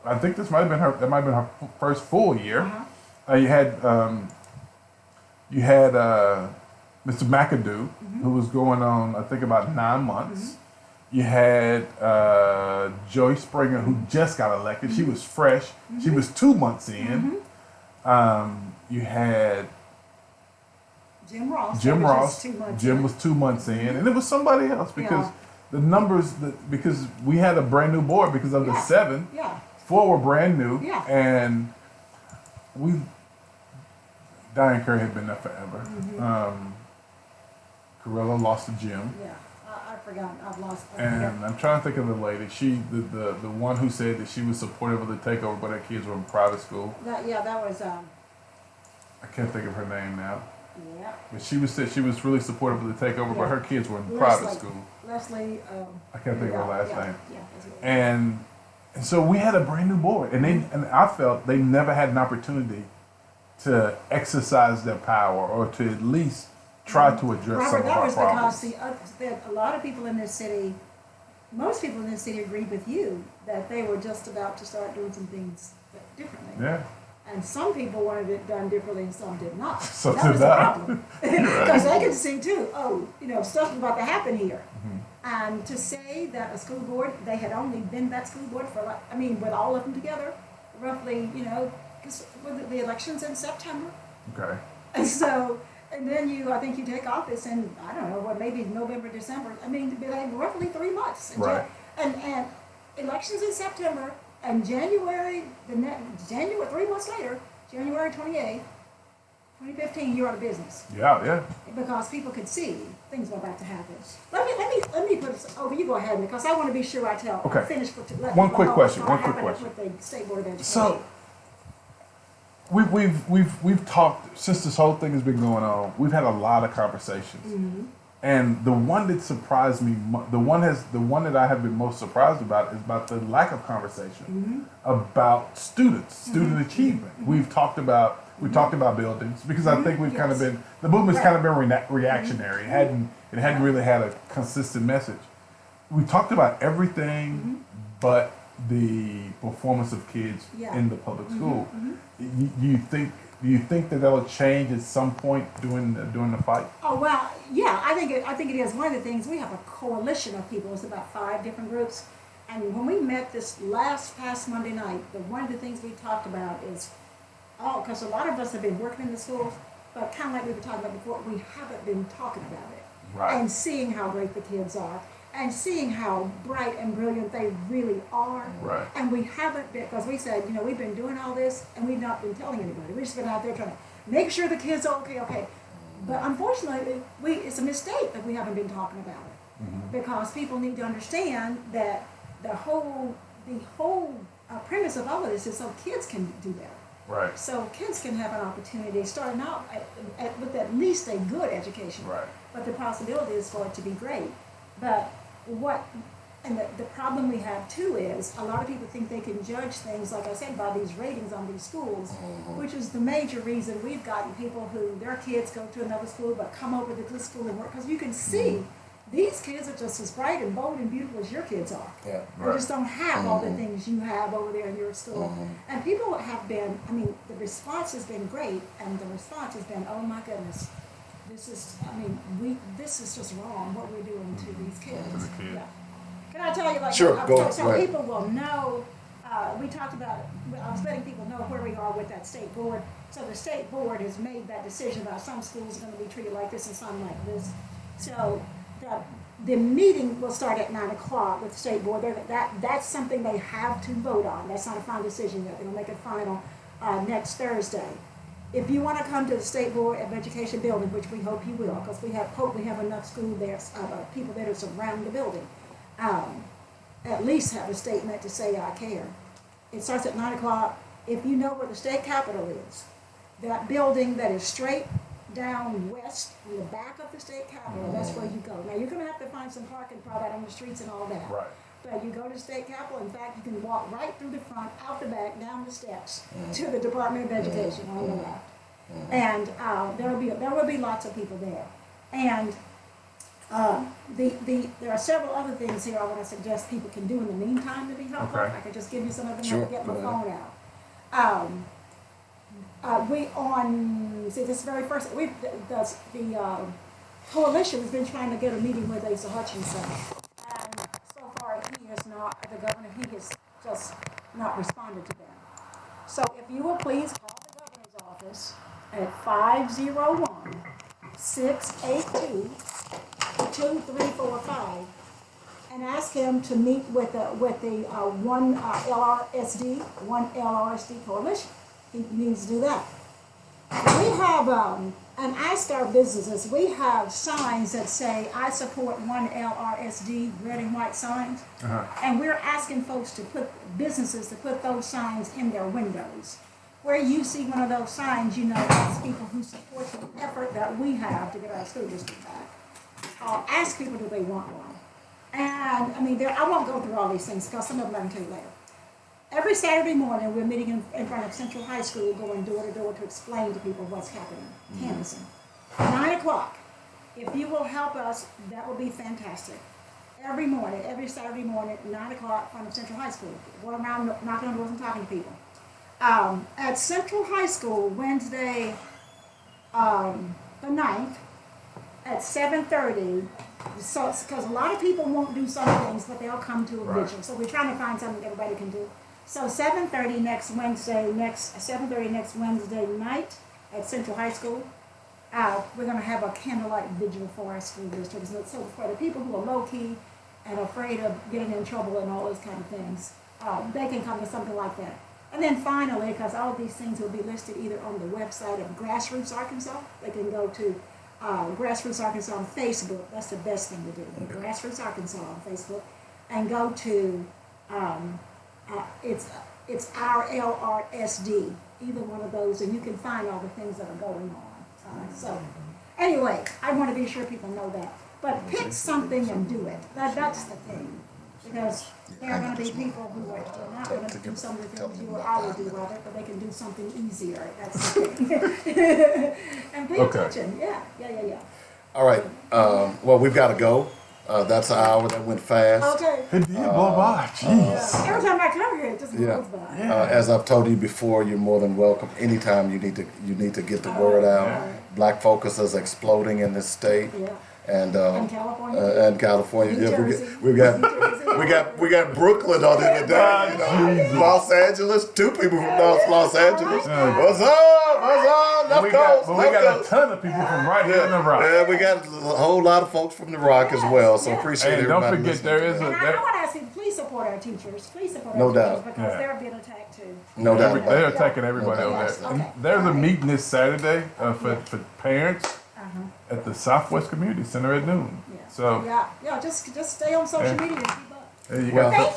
I think that might have been her first full year. You had Mr. McAdoo, who was going on I think about 9 months. You had Joyce Springer, who just got elected. She was fresh. She was 2 months in. You had Jim Ross. Jim that was Ross. just 2 months Jim in. was 2 months in, and it was somebody else because the numbers, because we had a brand new board because of the 7. Yeah. 4 were brand new. Yeah. And Diane Curry had been there forever. Carilla lost the gym. Yeah. I forgot. I've lost. And I'm trying to think of the lady. The one who said that she was supportive of the takeover, but her kids were in private school. That was. I can't think of her name now. Yeah. But said she was really supportive of the takeover, but her kids were in Leslie, private school. Leslie. I can't think of her last name. Yeah. That's it. And so we had a brand new board, and I felt they never had an opportunity to exercise their power or to at least try to address some of our problems. That was because a lot of people in this city, most people in this city agreed with you that they were just about to start doing some things differently. Yeah. And some people wanted it done differently and some did not. So that was the problem. Because they could see too, stuff's about to happen here. And to say that a school board, they had only been that school board for, with all of them together, roughly, because with the elections in September. Okay. And so, and then I think you take office in, I don't know, maybe November, December. Roughly 3 months. Right. And elections in September, and January, 3 months later, January 28th, 2015, you're out of business. Yeah. Because people could see things were about to happen. Let me put this over. You go ahead, because I want to be sure I tell. Okay. Finish One quick question. With the State Board of Education. So we've talked since this whole thing has been going on. We've had a lot of conversations, and the one that surprised me, the one that I have been most surprised about is about the lack of conversation about student achievement. We've talked about buildings because I think we've kind of been the movement's kind of been reactionary. It hadn't really had a consistent message. We talked about everything but the performance of kids in the public school. Do you think that will change at some point during the fight? Oh well, yeah. I think it is. One of the things, we have a coalition of people. It's about 5 different groups, and when we met this past Monday night, one of the things we talked about is, because a lot of us have been working in the schools, but kind of like we were talking about before, we haven't been talking about it, right, and seeing how great the kids are, and seeing how bright and brilliant they really are. Right. And we haven't been, because we said, we've been doing all this and we've not been telling anybody. We've just been out there trying to make sure the kids are okay. But unfortunately, it's a mistake that we haven't been talking about it. Because people need to understand that the whole premise of all of this is so kids can do better. Right. So kids can have an opportunity starting out with at least a good education. Right. But the possibility is for it to be great. But the problem we have too is a lot of people think they can judge things, like I said, by these ratings on these schools, which is the major reason we've gotten people who their kids go to another school but come over to this school and work, because you can see these kids are just as bright and bold and beautiful as your kids are. Yeah. They just don't have all the things you have over there in your school. And people have been, the response has been great, and the response has been, oh my goodness, this is just wrong what we're doing to these kids. Yeah. Can I tell you, Sure, go ahead. so people will know, we talked about it, I was letting people know where we are with that state board. So the state board has made that decision about some schools are going to be treated like this and some like this. So the meeting will start at 9 o'clock with the state board. That's something they have to vote on. That's not a final decision yet. They'll make it final next Thursday. If you want to come to the State Board of Education building, which we hope you will, because we have enough school there, people that are surrounding the building, at least have a statement to say, I care. It starts at 9 o'clock. If you know where the state capitol is, that building that is straight down west in the back of the state capitol, that's where you go. Now, you're going to have to find some parking probably out on the streets and all that. Right. But you go to the state capitol. In fact, you can walk right through the front, out the back, down the steps to the Department of Education on the left. And there will be lots of people there. And there are several other things here I want to suggest people can do in the meantime to be helpful. Okay. I could just give you some of them. Sure. Get my phone out. This very first, the coalition has been trying to get a meeting with Asa Hutchinson. And so far, he has just not responded to them. So if you will please call the governor's office at 501-682-2345 and ask him to meet with the one LRSD coalition. He needs to do that. We have, and ask our businesses, we have signs that say, I support one LRSD, red and white signs. And we're asking folks businesses to put those signs in their windows. Where you see one of those signs, you know it's people who support the effort that we have to get our school district back. Ask people, do they want one? And, I mean, I won't go through all these things, because some of them I can tell you later. Every Saturday morning, we're meeting in front of Central High School, going door to door to explain to people what's happening, canvassing. 9 o'clock. If you will help us, that will be fantastic. Every morning, every Saturday morning, 9 o'clock, in front of Central High School. Going around, knocking on doors and talking to people. At Central High School, Wednesday, the 9th, at 7:30, so because a lot of people won't do some things, but they'll come to a vigil. So we're trying to find something everybody can do. So 7:30 next Wednesday night at Central High School, we're going to have a candlelight vigil for our school district. So for the people who are low key and afraid of getting in trouble and all those kind of things, they can come to something like that. And then finally, because all of these things will be listed either on the website of Grassroots Arkansas, they can go to Grassroots Arkansas on Facebook. That's the best thing to do. Grassroots Arkansas on Facebook, and go to it's our LRSD, either one of those, and you can find all the things that are going on. So anyway, I want to be sure people know that. But pick something and do it. That's the thing, because there are going to be people who are not going to do some of the things you or I would do with it, but they can do something easier. That's the thing. And pay attention. Yeah. All right. Well, we've got to go. That's an hour that went fast. Okay. It did blow by. Jeez. Every time I come here, it just goes by. As I've told you before, you're more than welcome. Anytime you need to get the word out. Black Focus is exploding in this state. Yeah. And California. Yeah, Jersey. we got Brooklyn on the other day. You know? Los Angeles, 2 people from Los Angeles. What's up? We got a ton of people from right here in the Rock. Yeah, we got a whole lot of folks from the Rock as well. So appreciate And everybody. don't forget, there is And I want to ask you, please support our teachers. Please support our teachers, because they're being attacked too. No doubt about They're it. attacking everybody over there. And there's a meeting this Saturday for parents at the Southwest Community Center at noon. So just stay on social media and keep up. there you Well, go.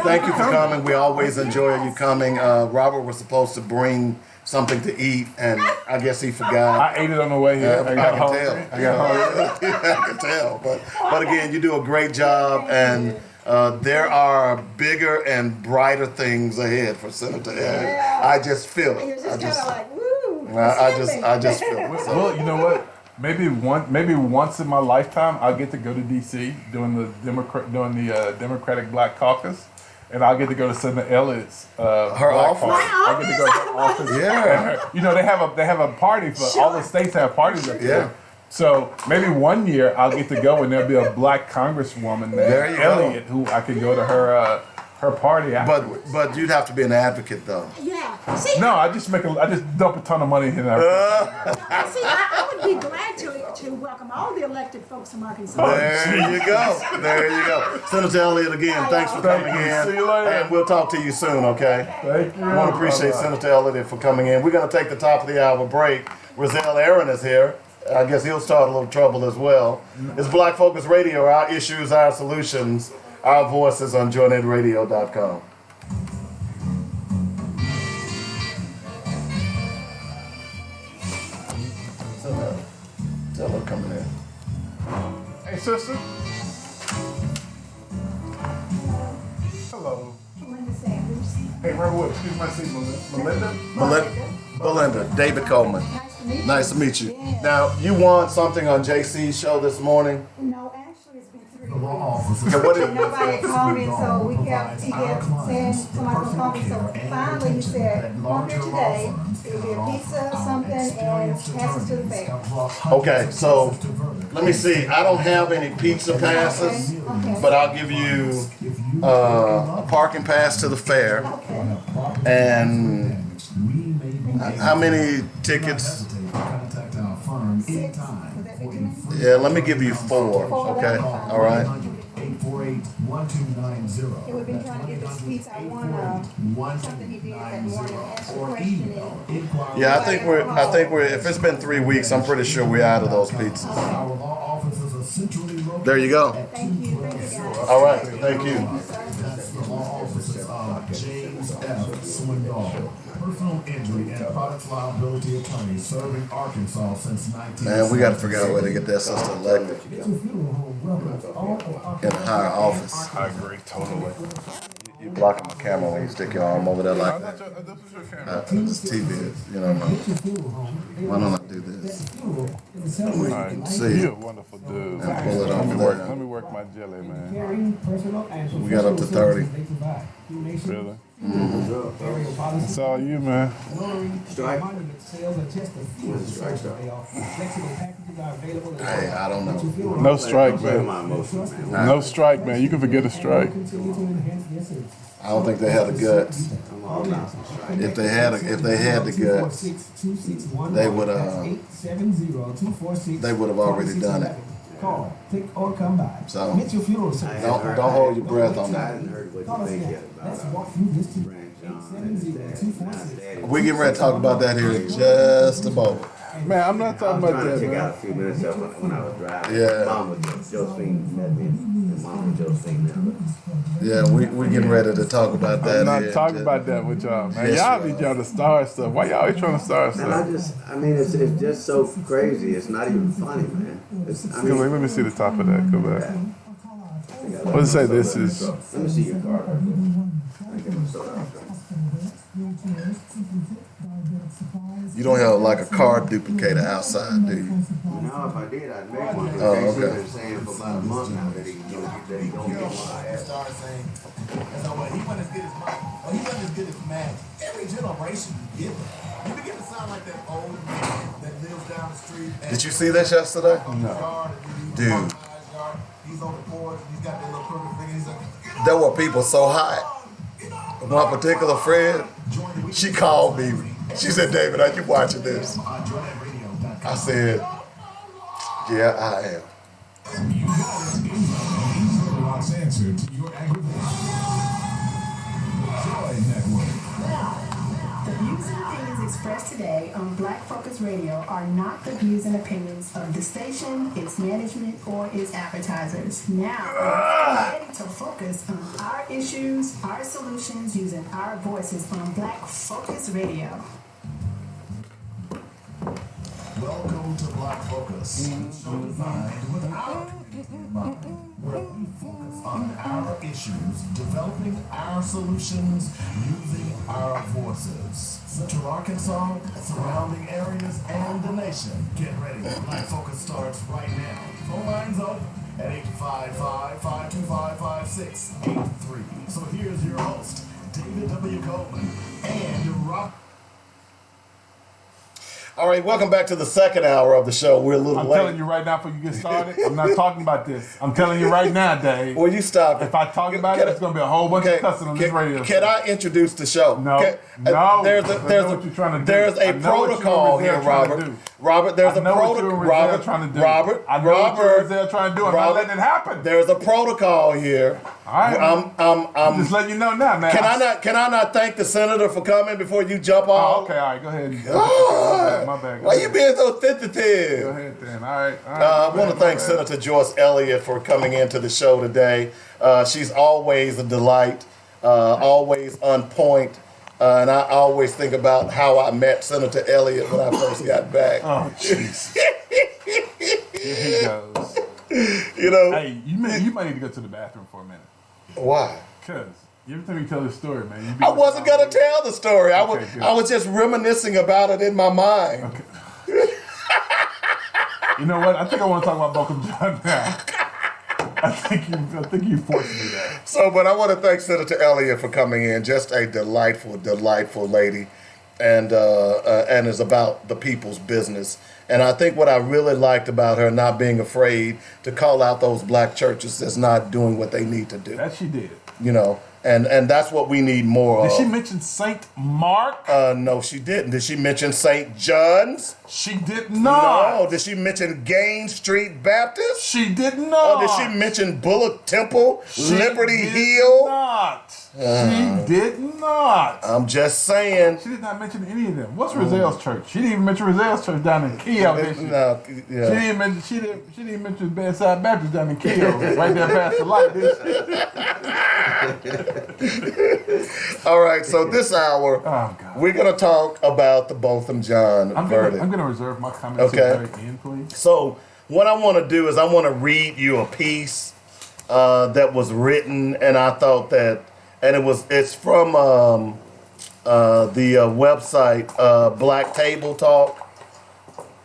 thank you for coming. We always enjoy you coming. Robert was supposed to bring something to eat, and I guess he forgot. I ate it on the way here. I can tell. But again, you do a great job, and there are bigger and brighter things ahead for Senator Elliott. I just feel it. You're just kind of like, woo. I just feel it. Well, you know what? Maybe once in my lifetime, I'll get to go to D.C. during the Democratic Black Caucus, and I'll get to go to Sen Elliott's her office. I get to go to her office. Yeah. You know, they have a party for all the states have parties up there. Yeah. So maybe one year I'll get to go, and there'll be a Black Congresswoman named Elliott who I can go to her party afterwards. But you'd have to be an advocate, though. Yeah. See, No, I just dump a ton of money in there. I would be glad to welcome all the elected folks from Arkansas. There you go. Senator Elliott, again, thanks for coming in. See you later. And we'll talk to you soon, okay? Thank you. I want to appreciate Senator Elliott for coming in. We're going to take the top of the hour break. Roselle Aaron is here. I guess he'll start a little trouble as well. It's Black Focus Radio, our issues, our solutions, our voices on joynetradio.com. Tell her coming in. Hey, sister. Hello. Hey, remember what? Excuse my seat, Melinda? Belinda, David Coleman. Nice to meet you. Now, you won something on JC's show this morning. No, actually, it's been 3 weeks. Okay, what is Nobody called me, so he kept saying somebody gonna call me. So finally he said, come here today, it'll be a pizza or something, and pass us to the fair. Okay, so let me see. I don't have any pizza passes, but I'll give you a parking pass to the fair. And how many tickets? Yeah, let me give you 4. Okay, all right. 848-1290. And we've been trying to get this piece. I want something he did that morning to answer the question. Yeah, I think we're. If it's been 3 weeks, I'm pretty sure we're out of those pizzas. Our law offices are centrally located. There you go. Thank you guys. All right, thank you. That's the law offices of James F. Swindoll, personal injury and product liability attorney serving Arkansas since 19. Man, we got to figure out a way to get that sister elected in a higher office. I agree totally. You blocking my camera when you stick your arm over there like that. This TV, you know, why don't I do this? See, You're a wonderful dude. and pull it over there. Let me work my jelly, man. We got up to 30. Really? It's all you, man. Hey, I don't know. No strike, man. No strike, man. You can forget a strike. I don't think they had the guts. If they had the guts, they would have already done it. So don't hold your breath on that. We getting ready to talk about that here in just a moment. Man, I'm not talking about that, Check man. out a few minutes of when I was driving. Yeah. Mama Josephine met me. And Mama Josephine now. Yeah, we getting ready to talk about that. I'm not here in talking just- about that with y'all, man. Yes, Y'all you be trying to start stuff. Why y'all always trying to start And stuff? I mean, it's just so crazy. It's not even funny, man. Come on, let me see the top of that. Go back. What does it say? This is. Let me see your card. You don't have like a card duplicator outside, do you? No, if I did, I'd make one. Oh, They've okay. been saying for about a month now that he don't get one. Started saying, and so when he went as good as Mike, when he went as good as Matt, every generation you get that. You begin to sound like that old man that lives down the street. Did you see this yesterday? No. Dude. He's on the porch and he's got that little crooked finger. He's like, There were people so hot. One particular friend, she called me. She said, "David, are you watching this?" I said, "Yeah, I am." You got it. Easy answer to your aggravation. Joy Network. The views and opinions expressed today on Black Focus Radio are not the views and opinions of the station, its management, or its advertisers. Now, we're ready to focus on our issues, our solutions, using our voices on Black Focus Radio. Welcome to Black Focus, show designed with our community in mind, where we focus on our issues, developing our solutions, using our voices. Central Arkansas, surrounding areas, and the nation. Get ready. Black Focus starts right now. Phone lines open at 855-525-5683. So here's your host, David W. Coleman, and Rob. All right, welcome back to the second hour of the show. We're a little I'm late. telling you right now before you get started, I'm not talking about this. I'm telling you right now, Dave. Will you stop it? If I talk about it, it's going to be a whole bunch of cussing on this radio. Can I introduce the show? No, No. I know what you're trying to do. There's I a know what you protocol and here, Rizal trying to Robert. do. Robert, there's I a know what you protocol. and Rizal trying to do. Robert, I know what you and Robert, Rizal trying to do. I'm Robert, not letting it happen. There's a protocol here. All right. I'm just letting you know now, man. Can I not thank the senator for coming before you jump off? Oh, okay, all right, go ahead. God. My bad. Why you being so sensitive? Go ahead then. All right. I want to thank Senator Joyce Elliott for coming into the show today. She's always a delight, always on point. And I always think about how I met Senator Elliott when I first got back. Oh, jeez. Here he goes. You know. Hey, you might need to go to the bathroom for a minute. Why? Because every time you tell this story, man, I wasn't going to tell the story. Okay, good. I was just reminiscing about it in my mind. Okay. You know what? I think I want to talk about Boca John now. I think you forced me there. So, but I want to thank Senator Elliott for coming in. Just a delightful, delightful lady, and is about the people's business. And I think what I really liked about her not being afraid to call out those black churches that's not doing what they need to do. That she did. You know, And that's what we need more of. Did she mention Saint Mark? No, she didn't. Did she mention St. John's? She did not. No. Did she mention Gain Street Baptist? She did not. Or did she mention Bullock Temple, She Liberty did Hill? Not. She did not. I'm just saying. She did not mention any of them. What's Roselle's church? She didn't even mention Roselle's church down in Kiel, did she? No, yeah. She didn't mention Bedside Baptist down in Kiel, right there past the light, did she? All right, so this hour, we're going to talk about the Botham Jean verdict. I'm going to reserve my comments to the very end, please. So what I want to do is I want to read you a piece that was written, and I thought that, and it's from the website Black Table Talk.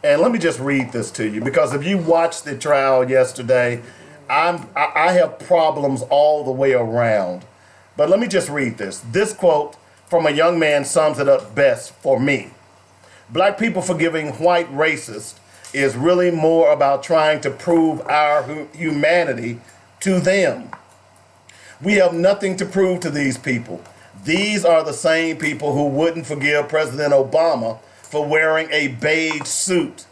And let me just read this to you, because if you watched the trial yesterday, I have problems all the way around. But let me just read this. This quote from a young man sums it up best for me. Black people forgiving white racists is really more about trying to prove our humanity to them. We have nothing to prove to these people. These are the same people who wouldn't forgive President Obama for wearing a beige suit.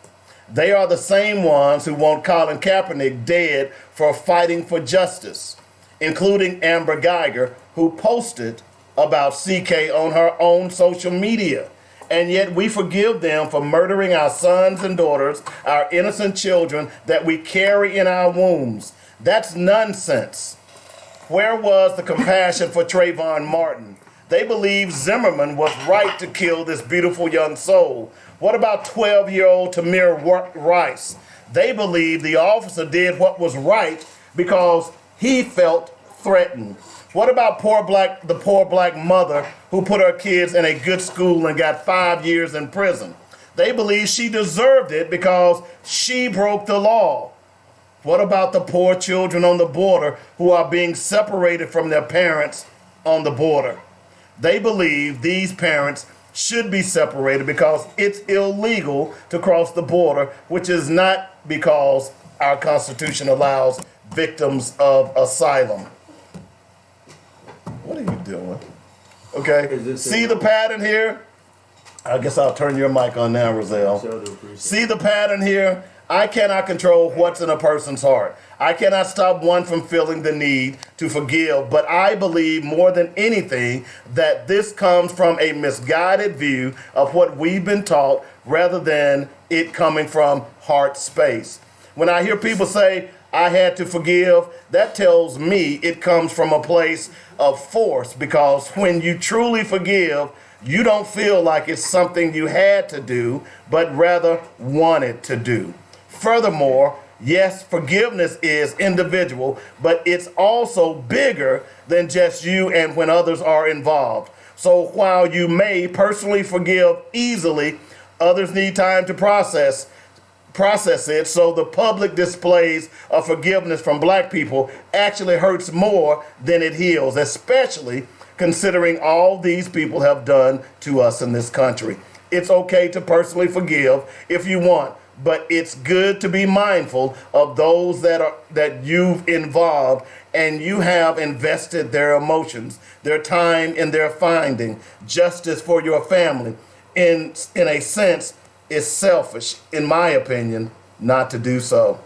They are the same ones who want Colin Kaepernick dead for fighting for justice, including Amber Guyger, who posted about CK on her own social media. And yet we forgive them for murdering our sons and daughters, our innocent children that we carry in our wombs. That's nonsense. Where was the compassion for Trayvon Martin? They believe Zimmerman was right to kill this beautiful young soul. What about 12-year-old Tamir Rice? They believe the officer did what was right because he felt threatened. What about the poor black mother who put her kids in a good school and got 5 years in prison? They believe she deserved it because she broke the law. What about the poor children on the border who are being separated from their parents on the border? They believe these parents should be separated because it's illegal to cross the border, which is not because our Constitution allows victims of asylum. What are you doing? Okay, see the pattern here? I guess I'll turn your mic on now, Roselle. See the pattern here? I cannot control what's in a person's heart. I cannot stop one from feeling the need to forgive, but I believe more than anything that this comes from a misguided view of what we've been taught rather than it coming from heart space. When I hear people say, I had to forgive, that tells me it comes from a place of force, because when you truly forgive, you don't feel like it's something you had to do, but rather wanted to do. Furthermore, yes, forgiveness is individual, but it's also bigger than just you and when others are involved. So while you may personally forgive easily, others need time to process it. So the public displays of forgiveness from black people actually hurts more than it heals, especially considering all these people have done to us in this country. It's okay to personally forgive if you want, but it's good to be mindful of those that you've involved and you have invested their emotions, their time in their finding justice for your family. In a sense, it's selfish, in my opinion, not to do so.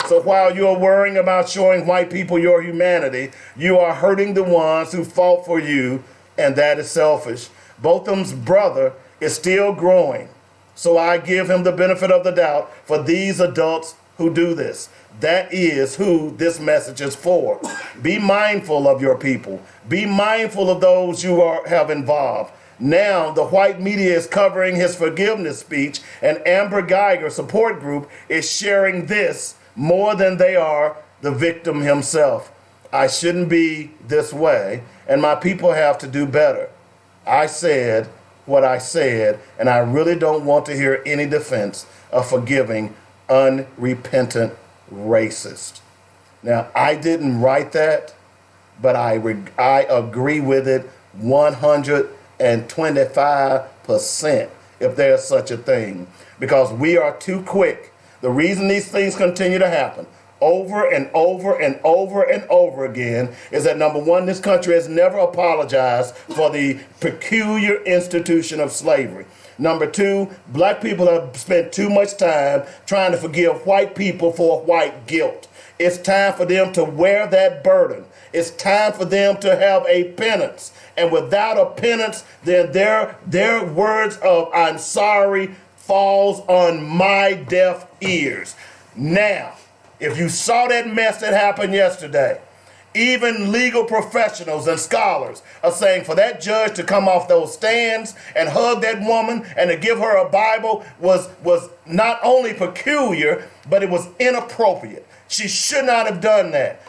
So while you're worrying about showing white people your humanity, you are hurting the ones who fought for you, and that is selfish. Botham's brother is still growing, so I give him the benefit of the doubt for these adults who do this. That is who this message is for. Be mindful of your people. Be mindful of those you have involved. Now, the white media is covering his forgiveness speech, and Amber Guyger support group is sharing this more than they are the victim himself. I shouldn't be this way, and my people have to do better. I said what I said, and I really don't want to hear any defense of forgiving unrepentant racists. Now, I didn't write that, but I agree with it 125%, if there's such a thing, because we are too quick. The reason these things continue to happen over and over and over and over again is that, number one, this country has never apologized for the peculiar institution of slavery. Number two, black people have spent too much time trying to forgive white people for white guilt. It's time for them to wear that burden. It's time for them to have a penance. And without a penance, then their words of "I'm sorry" falls on my deaf ears. Now, if you saw that mess that happened yesterday, even legal professionals and scholars are saying for that judge to come off those stands and hug that woman and to give her a Bible was not only peculiar, but it was inappropriate. She should not have done that.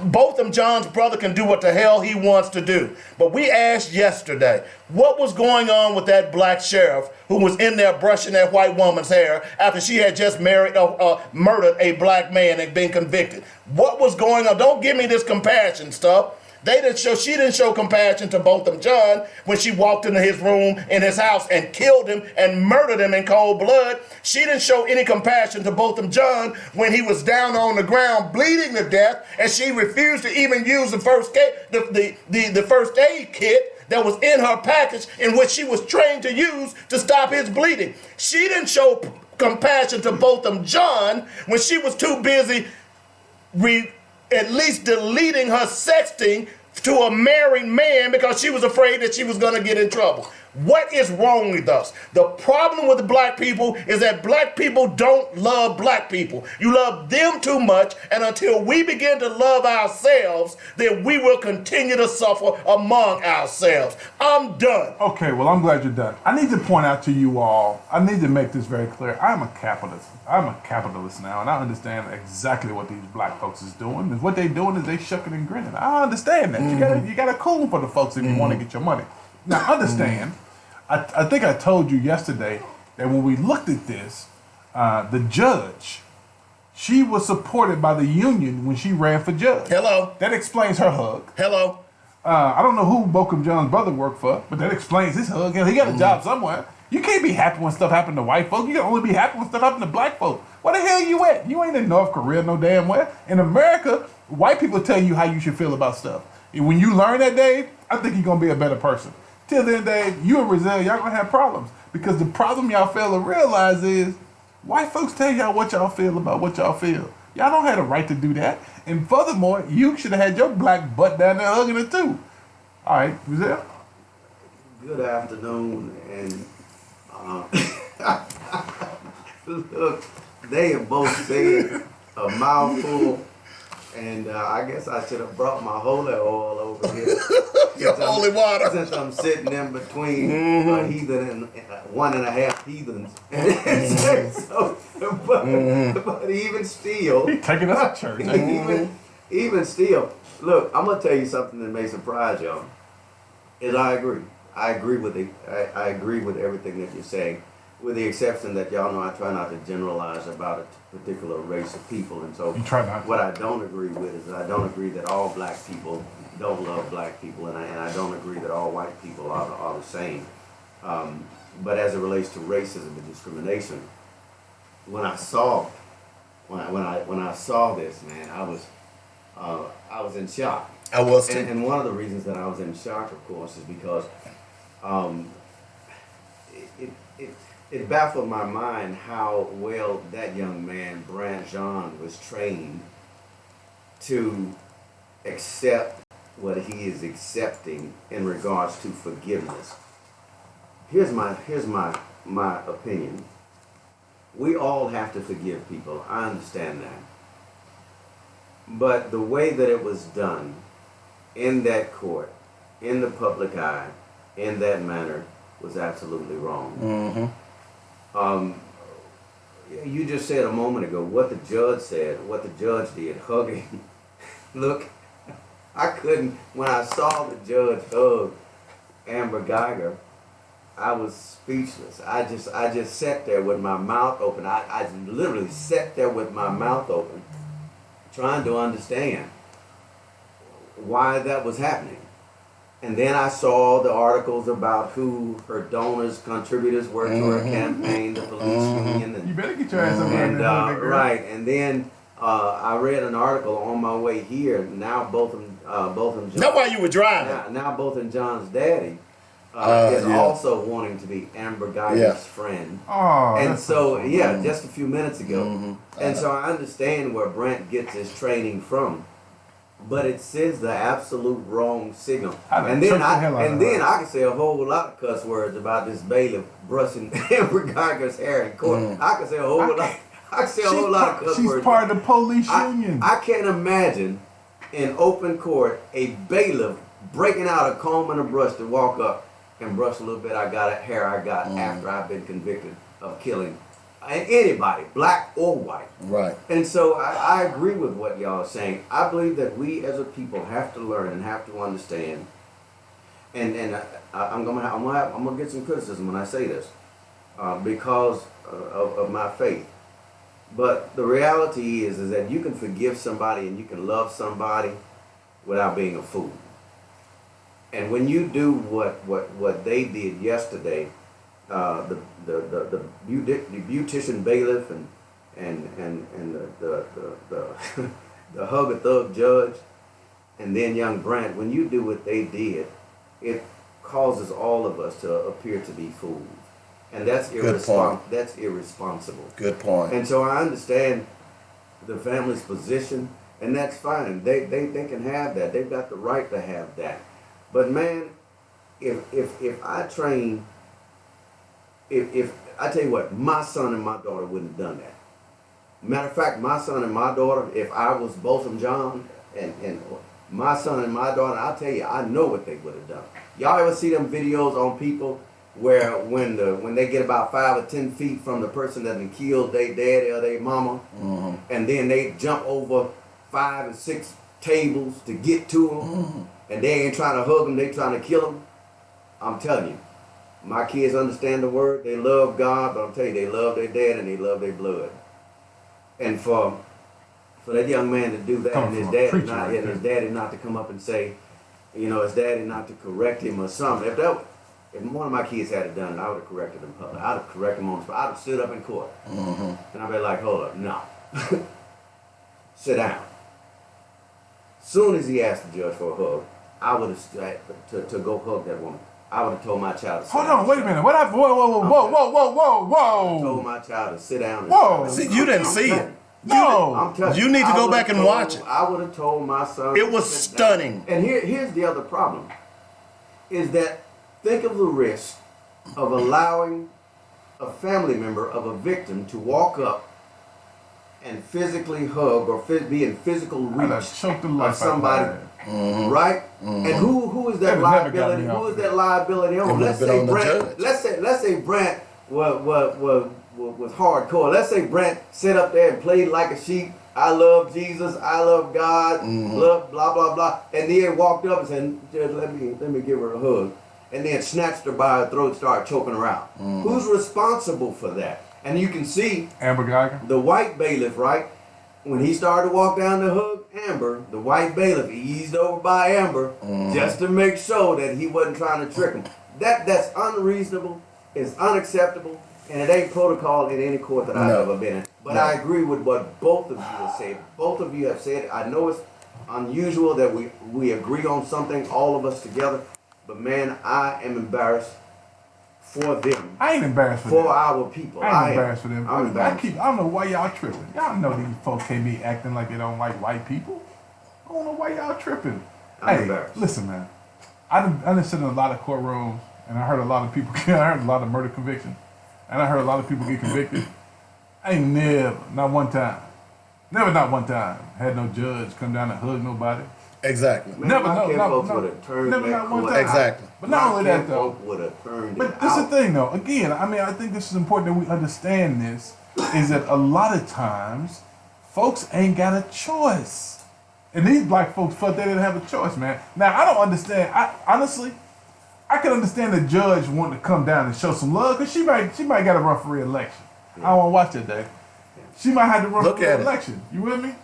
Botham John's brother can do what the hell he wants to do. But we asked yesterday, what was going on with that black sheriff who was in there brushing that white woman's hair after she had just murdered a black man and been convicted? What was going on? Don't give me this compassion stuff. She didn't show compassion to Botham John when she walked into his room in his house and killed him and murdered him in cold blood. She didn't show any compassion to Botham John when he was down on the ground bleeding to death, and she refused to even use the first aid kit that was in her package, in which she was trained to use to stop his bleeding. She didn't show compassion to Botham John when she was too busy at least deleting her sexting to a married man because she was afraid that she was going to get in trouble. What is wrong with us? The problem with the black people is that black people don't love black people. You love them too much, and until we begin to love ourselves, then we will continue to suffer among ourselves. I'm done. Okay, well, I'm glad you're done. I need to point out to you all, I need to make this very clear. I'm a capitalist. I'm a capitalist now, and I understand exactly what these black folks is doing. And what they're doing is they shucking and grinning. I understand that. You gotta cool for the folks if you want to get your money. Now, understand, I think I told you yesterday that when we looked at this, the judge, she was supported by the union when she ran for judge. Hello. That explains her hug. Hello. I don't know who Botham John's brother worked for, but that explains his hug. He got a job somewhere. You can't be happy when stuff happened to white folk. You can only be happy when stuff happened to black folk. Where the hell you at? You ain't in North Korea no damn where. In America, white people tell you how you should feel about stuff. And when you learn that, Dave, I think you're going to be a better person. Till then, Dave, you and Rizal, y'all going to have problems. Because the problem y'all fail to realize is white folks tell y'all what y'all feel about what y'all feel. Y'all don't have the right to do that. And furthermore, you should have had your black butt down there hugging it too. All right, Rizal? Good afternoon, and look, they have both said a mouthful, and I guess I should have brought my holy oil over here. Your holy water. Since I'm sitting in between a heathen and 1.5 heathens. But even still, He taking us to church. even still, look, I'm gonna tell you something that may surprise y'all. Is I agree. I agree with everything that you're saying, with the exception that y'all know I try not to generalize about a particular race of people, and so You try not to. what I don't agree with is that I don't agree that all black people don't love black people, and I don't agree that all white people are the same. But as it relates to racism and discrimination, when I saw this, man, I was in shock. I was too. And one of the reasons that I was in shock, of course, is because it baffled my mind how well that young man, Brant Jean, was trained to accept what he is accepting in regards to forgiveness. Here's my opinion. We all have to forgive people. I understand that. But the way that it was done in that court, in the public eye, in that manner, was absolutely wrong. You just said a moment ago what the judge said, what the judge did, hugging. Look, I couldn't, when I saw the judge hug Amber Guyger, I was speechless. I just sat there with my mouth open. I literally sat there with my mouth open, trying to understand why that was happening. And then I saw the articles about who her donors, contributors were to her campaign, the police union. And, You better get your ass up and, there, girl. right, and then I read an article on my way here. Now both of them. That's why you were driving. Now both of John's daddy is also wanting to be Amber Guyger's friend. Oh, and so just a few minutes ago. And so I understand where Brent gets his training from. But it sends the absolute wrong signal. And then I can say a whole lot of cuss words about this bailiff brushing Amber Guyger's hair in court. I can say a whole lot. I can say a whole lot of cuss words. She's part of the police union. I can't imagine in open court a bailiff breaking out a comb and a brush to walk up and brush a little bit of hair I got after I've been convicted of killing anybody, black or white. Right. And so I agree with what y'all are saying. I believe that we as a people have to learn and have to understand. And I'm gonna get some criticism when I say this because of my faith. But the reality is that you can forgive somebody and you can love somebody without being a fool. And when you do what they did yesterday, the beautician bailiff and the hug a thug judge, and then young Brant, when you do what they did, it causes all of us to appear to be fools, and that's irresponsible. Good point. And so I understand the family's position, and that's fine. They can have that. They've got the right to have that. But man, if I train. If I tell you what, my son and my daughter wouldn't have done that. Matter of fact, my son and my daughter, if I was Botham John and my son and my daughter, I'll tell you, I know what they would have done. Y'all ever see them videos on people where when they get about 5 or 10 feet from the person that had killed their daddy or their mama, and then they jump over 5 or 6 tables to get to them, and they ain't trying to hug them, they trying to kill them? I'm telling you. My kids understand the word. They love God, but I'm telling you, they love their dad and they love their blood. And for that young man to do that, and his daddy not to come up and say, his daddy not to correct him or something. If one of my kids had it done, I would have corrected him. I'd have corrected him on the spot. I'd have stood up in court, and I'd be like, "Hold up, no, sit down." Soon as he asked the judge for a hug, I would have to go hug that woman. I would have told my child to sit down. Hold on, wait a minute. What happened? Whoa. I told my child to sit down. See, you didn't see it. No. You need to go back and watch it. I would have told my son. It was stunning. And here's the other problem. Is that think of the risk of allowing a family member of a victim to walk up and physically hug or be in physical reach of somebody. Right? And who is that liability? Who is that liability on? Let's say Brant was hardcore. Let's say Brant sat up there and played like a sheep. I love Jesus. I love God. Love blah blah blah. And then walked up and said, "Judge, let me give her a hug." And then snatched her by her throat, started choking her out. Who's responsible for that? And you can see Amber Guyger, the white bailiff, right? When he started to walk down to hug Amber, the white bailiff eased over by Amber just to make sure that he wasn't trying to trick him. That's unreasonable, it's unacceptable, and it ain't protocol in any court that I've ever been in. But I agree with what both of you have said. Both of you have said, I know it's unusual that we agree on something, all of us together, but man, I am embarrassed for them. I ain't embarrassed for them. For our people. I ain't embarrassed for them. I'm embarrassed. I don't know why y'all tripping. Y'all know these folks can't be acting like they don't like white people. I don't know why y'all tripping. I'm embarrassed. Listen, man. I done sit in a lot of courtrooms, and I heard a lot of people. I heard a lot of murder convictions, and I heard a lot of people get convicted. I ain't never, not one time, had no judge come down and hug nobody. Exactly. Man, never, would have turned never, not one time. Exactly. But not only that, though. Would have turned but this is the thing, though. Again, I mean, I think this is important that we understand this, is that a lot of times, folks ain't got a choice. And these black folks felt they didn't have a choice, man. Now, I don't understand. Honestly, I can understand the judge wanting to come down and show some love, because she might got to run for re-election. I don't want to watch that day. She might have to run for re-election. You with me?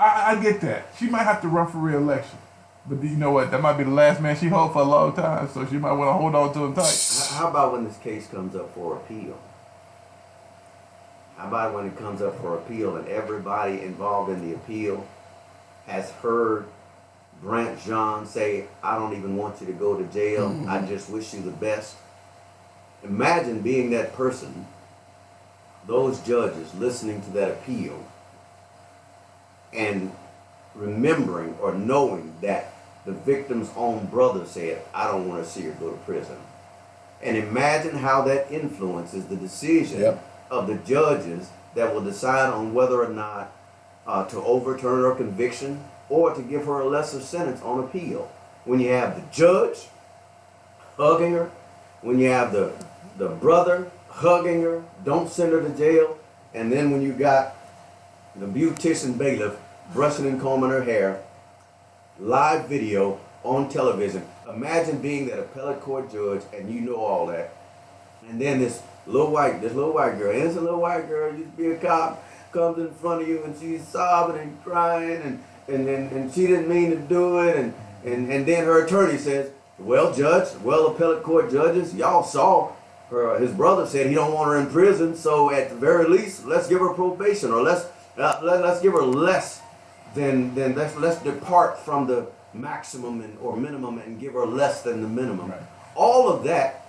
I get that. She might have to run for re-election. But you know what? That might be the last man she hold for a long time, so she might want to hold on to him tight. How about when this case comes up for appeal? How about when it comes up for appeal and everybody involved in the appeal has heard Branch John say, I don't even want you to go to jail. I just wish you the best. Imagine being that person, those judges listening to that appeal and remembering or knowing that the victim's own brother said, I don't want to see her go to prison. And imagine how that influences the decision of the judges that will decide on whether or not to overturn her conviction or to give her a lesser sentence on appeal. When you have the judge hugging her, when you have the brother hugging her, don't send her to jail, and then when you got the beautician bailiff brushing and combing her hair, live video on television. Imagine being that appellate court judge and you know all that. And then this little white girl, innocent little white girl, used to be a cop, comes in front of you and she's sobbing and crying and she didn't mean to do it and then her attorney says, well, appellate court judges, y'all saw her, his brother said he don't want her in prison, so at the very least, let's give her probation, or let's give her less than let's depart from the maximum or minimum and give her less than the minimum. Right. All of that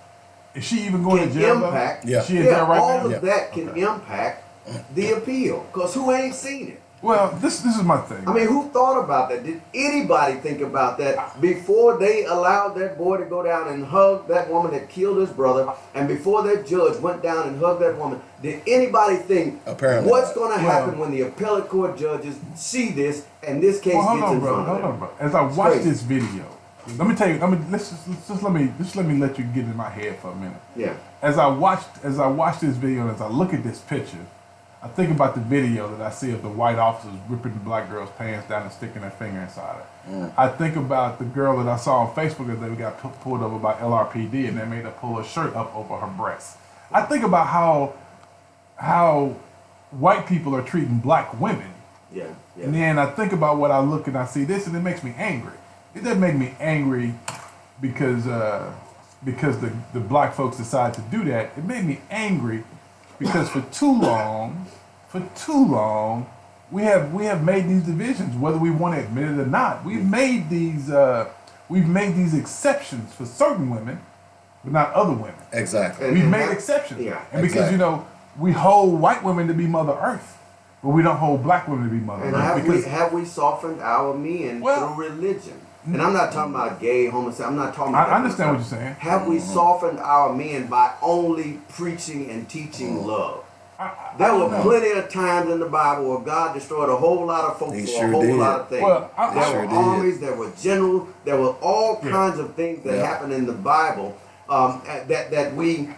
is she even going to jail? Impact, yeah, she is there right all now? Of that can impact the appeal, because who ain't seen it? Well, this is my thing. I mean, who thought about that? Did anybody think about that before they allowed that boy to go down and hug that woman that killed his brother, and before that judge went down and hugged that woman? Did anybody think what's going to happen when the appellate court judges see this and this case gets in front of them? Hold on, bro. As I watch this video, let me tell you. Let me let you get in my head for a minute. Yeah. As I watch this video and as I look at this picture, I think about the video that I see of the white officers ripping the black girl's pants down and sticking their finger inside her. I think about the girl that I saw on Facebook that they got pulled over by LRPD and they made her pull her shirt up over her breasts. I think about how white people are treating black women. Yeah. And then I think about what I look and I see this and it makes me angry. It doesn't make me angry because the black folks decide to do that. It made me angry because for too long, we have made these divisions, whether we want to admit it or not. We've made these exceptions for certain women, but not other women. Exactly. We've made exceptions. Yeah. And because we hold white women to be Mother Earth, but we don't hold black women to be Mother Earth. Have we softened our men through religion? And I'm not talking about gay, homosexual. I'm not talking about I understand what you're saying. Have we softened our men by only preaching and teaching love? There were plenty of times in the Bible where God destroyed a whole lot of folks for a whole lot of things. There were armies, there were generals, there were all kinds of things that happened in the Bible that we,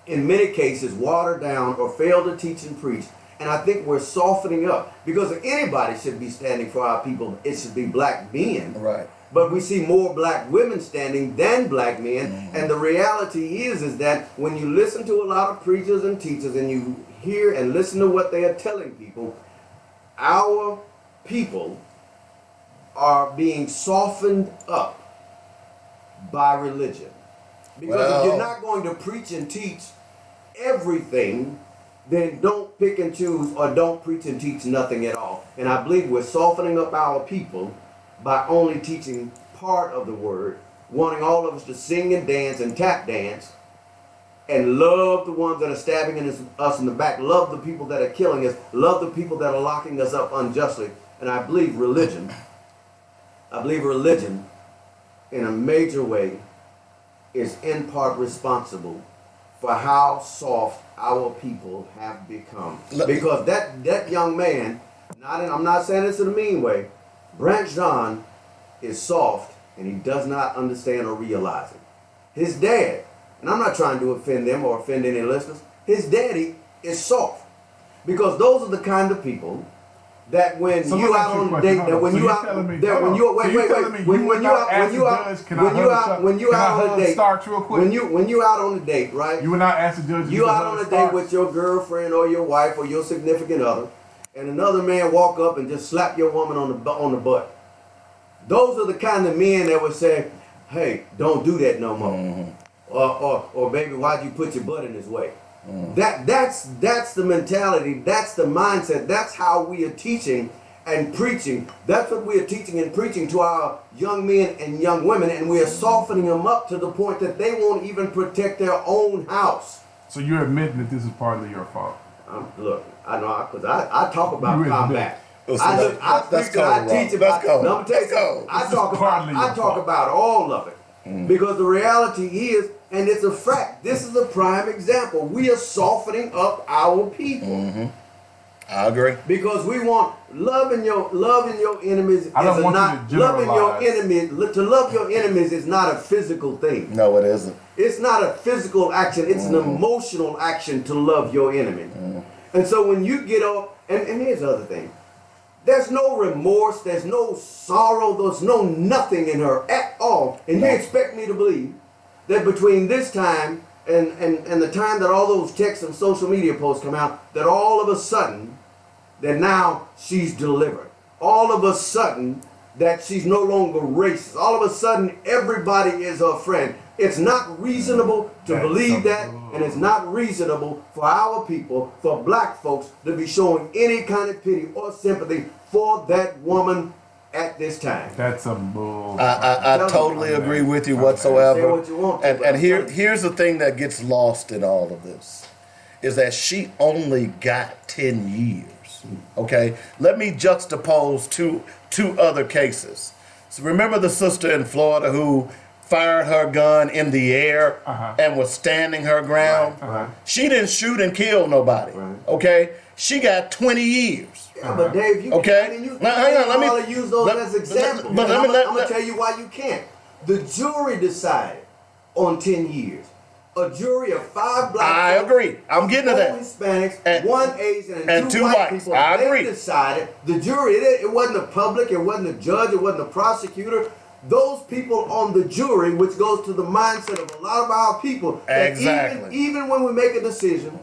in many cases, watered down or failed to teach and preach. And I think we're softening up, because if anybody should be standing for our people, it should be black men. Right. But we see more black women standing than black men. And the reality is that when you listen to a lot of preachers and teachers and you hear and listen to what they are telling people, our people are being softened up by religion. Because if you're not going to preach and teach everything, then don't pick and choose or don't preach and teach nothing at all. And I believe we're softening up our people by only teaching part of the word, wanting all of us to sing and dance and tap dance and love the ones that are stabbing us in the back, love the people that are killing us, love the people that are locking us up unjustly. And I believe religion in a major way is in part responsible for how soft our people have become. Because that young man, I'm not saying this in a mean way, Branch John is soft and he does not understand or realize it. His dad, and I'm not trying to offend them or offend any listeners, his daddy is soft. Because those are the kind of people that when you out on a date, that when you out, that when you out on a date, when you out on a date, right? You would not ask the judge. You out on a date with your girlfriend or your wife or your significant other, and another man walk up and just slap your woman on the butt. Those are the kind of men that would say, "Hey, don't do that no more," or "Baby, why'd you put your butt in his way?" That's the mentality. That's the mindset. That's how we are teaching and preaching. That's what we are teaching and preaching to our young men and young women, and we are softening them up to the point that they won't even protect their own house. So you're admitting that this is partly your fault? Look, I know, because I talk about combat. Let's I go, teach about. Let's go. No, I'm telling you, I talk about all of it, because the reality is, and it's a fact. This is a prime example. We are softening up our people. I agree. Because we want loving your enemies. I don't want you to loving your generalize. enemies. To love your enemies is not a physical thing. No, it isn't. It's not a physical action. It's an emotional action to love your enemy. And so when you get up, and here's the other thing. There's no remorse. There's no sorrow. There's no nothing in her at all. And you expect me to believe that between this time and the time that all those texts and social media posts come out, that all of a sudden, that now she's delivered. All of a sudden, that she's no longer racist. All of a sudden, everybody is her friend. It's not reasonable to believe that, and it's not reasonable for our people, for black folks, to be showing any kind of pity or sympathy for that woman at this time. That's a bull. I totally agree with you whatsoever. Say what you want to, And here's the thing that gets lost in all of this, is that she only got 10 years. Okay? Let me juxtapose two other cases. So remember the sister in Florida who fired her gun in the air and was standing her ground? She didn't shoot and kill nobody. Okay? She got 20 years. Yeah, but Dave, you okay. Now, hang on, let me use those as examples. But I'm going to tell you why you can't. The jury decided on 10 years. A jury of 5 black I agree. I'm getting to that. 4 Hispanics, 1 Asian, and 2 white people. I agree. They decided. The jury, it wasn't the public, it wasn't the judge, it wasn't the prosecutor. Those people on the jury, which goes to the mindset of a lot of our people, exactly. That even when we make a decision,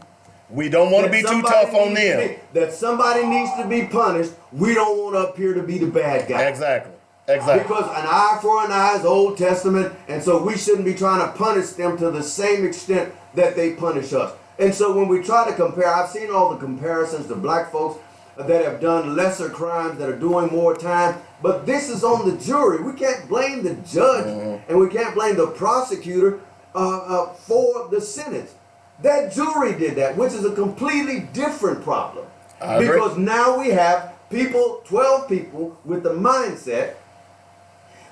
we don't want to be too tough on them. That somebody needs to be punished. We don't want to appear to be the bad guy. Exactly. Because an eye for an eye is Old Testament, and so we shouldn't be trying to punish them to the same extent that they punish us. And so when we try to compare, I've seen all the comparisons to black folks that have done lesser crimes, that are doing more time, but this is on the jury. We can't blame the judge, and we can't blame the prosecutor for the sentence. That jury did that, which is a completely different problem. Because now we have people, 12 people, with the mindset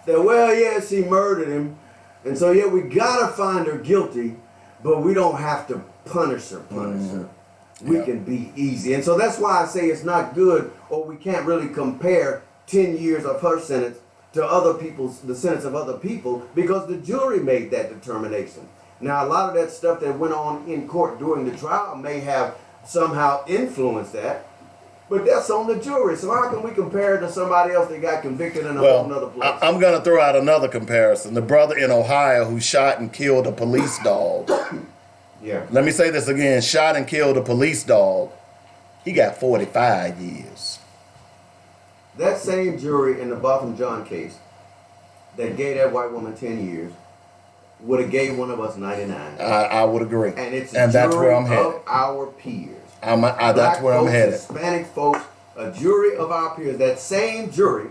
that, well, yeah, she murdered him, and so, yeah, we gotta find her guilty, but we don't have to punish her. We can be easy. And so that's why I say it's not good, or we can't really compare 10 years of her sentence to other people's, the sentence of other people, because the jury made that determination. Now, a lot of that stuff that went on in court during the trial may have somehow influenced that, but that's on the jury. So how can we compare it to somebody else that got convicted in a whole other place? I'm going to throw out another comparison. The brother in Ohio who shot and killed a police dog. Yeah. Let me say this again. Shot and killed a police dog. He got 45 years. That same jury in the Botham John case that gave that white woman 10 years would have gave one of us 99. I would agree. And it's and that's where I'm headed. Of our peers. That's where I'm headed. Hispanic folks, a jury of our peers. That same jury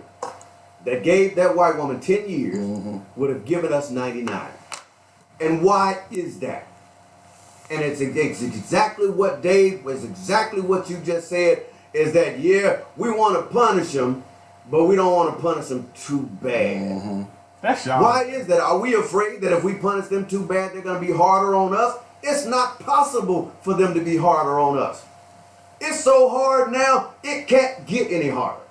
that gave that white woman 10 years would have given us 99. And why is that? And it's exactly what Dave was, exactly what you just said, is that, yeah, we want to punish them, but we don't want to punish them too bad. That's y'all. Why is that? Are we afraid that if we punish them too bad, they're going to be harder on us? It's not possible for them to be harder on us. It's so hard now, it can't get any harder.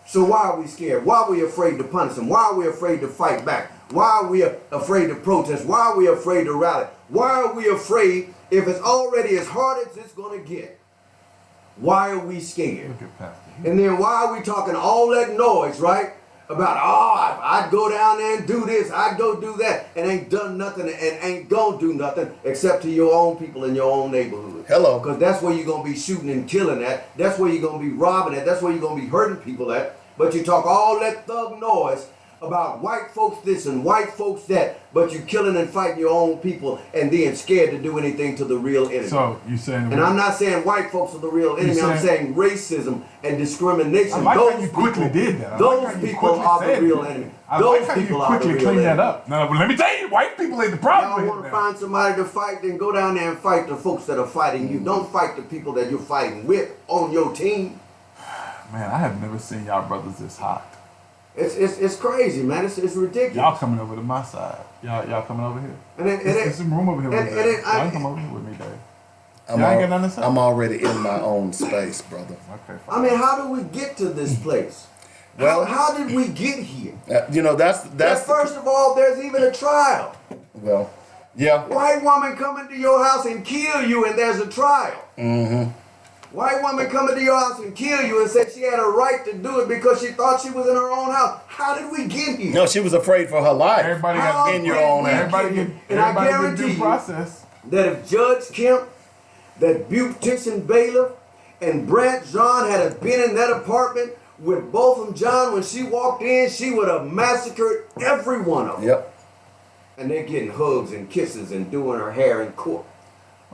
So why are we scared? Why are we afraid to punish them? Why are we afraid to fight back? Why are we afraid to protest? Why are we afraid to rally? Why are we afraid if it's already as hard as it's going to get? Why are we scared? And then why are we talking all that noise, right? About, I'd go down there and do this, I'd go do that, and ain't done nothing and ain't gonna do nothing except to your own people in your own neighborhood. Hello. Because that's where you're gonna be shooting and killing at. That's where you're gonna be robbing at. That's where you're gonna be hurting people at. But you talk all that thug noise about white folks this and white folks that, but you killing and fighting your own people and then scared to do anything to the real enemy. So you saying? And I'm not saying white folks are the real enemy. I'm saying racism and discrimination. I like those how you quickly people, did that. I those like how you people quickly are the said real that. enemy. I Those like how you people are the quickly real clean that enemy. up. No, but let me tell you, white people ain't the Y'all problem. want to find somebody to fight, then go down there and fight the folks that are fighting you. Don't fight the people that you're fighting with on your team. Man, I have never seen y'all brothers this hot. It's crazy, man. It's ridiculous. Y'all coming over to my side. Y'all coming over here. And There's some room over here with me. Dave. Y'all can come over here with me, Dave. Y'all ain't got nothing to say? I'm already in my own space, brother. Okay, fine. I mean, how do we get to this place? Well, how did we get here? That's First of all, there's even a trial. well, yeah. White woman coming to your house and kill you, and there's a trial. Mm-hmm. White woman coming to your house and kill you and said she had a right to do it because she thought she was in her own house. How did we get here? No, she was afraid for her life. Everybody got in your own house. And I guarantee due process. that if Judge Kemp, that beautician bailiff, and Brant John had been in that apartment with both of them, John, when she walked in, she would have massacred every one of them. Yep. And they're getting hugs and kisses and doing her hair in court.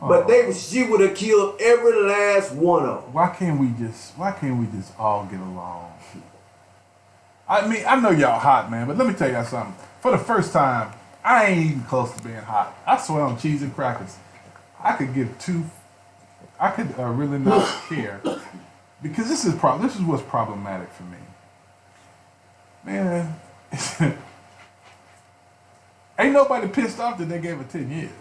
But she would have killed every last one of them. Why can't we just all get along? I mean, I know y'all hot, man, but let me tell y'all something. For the first time, I ain't even close to being hot. I swear on cheese and crackers, I could give two. I could really not care because this is what's problematic for me, man. Ain't nobody pissed off that they gave her 10 years.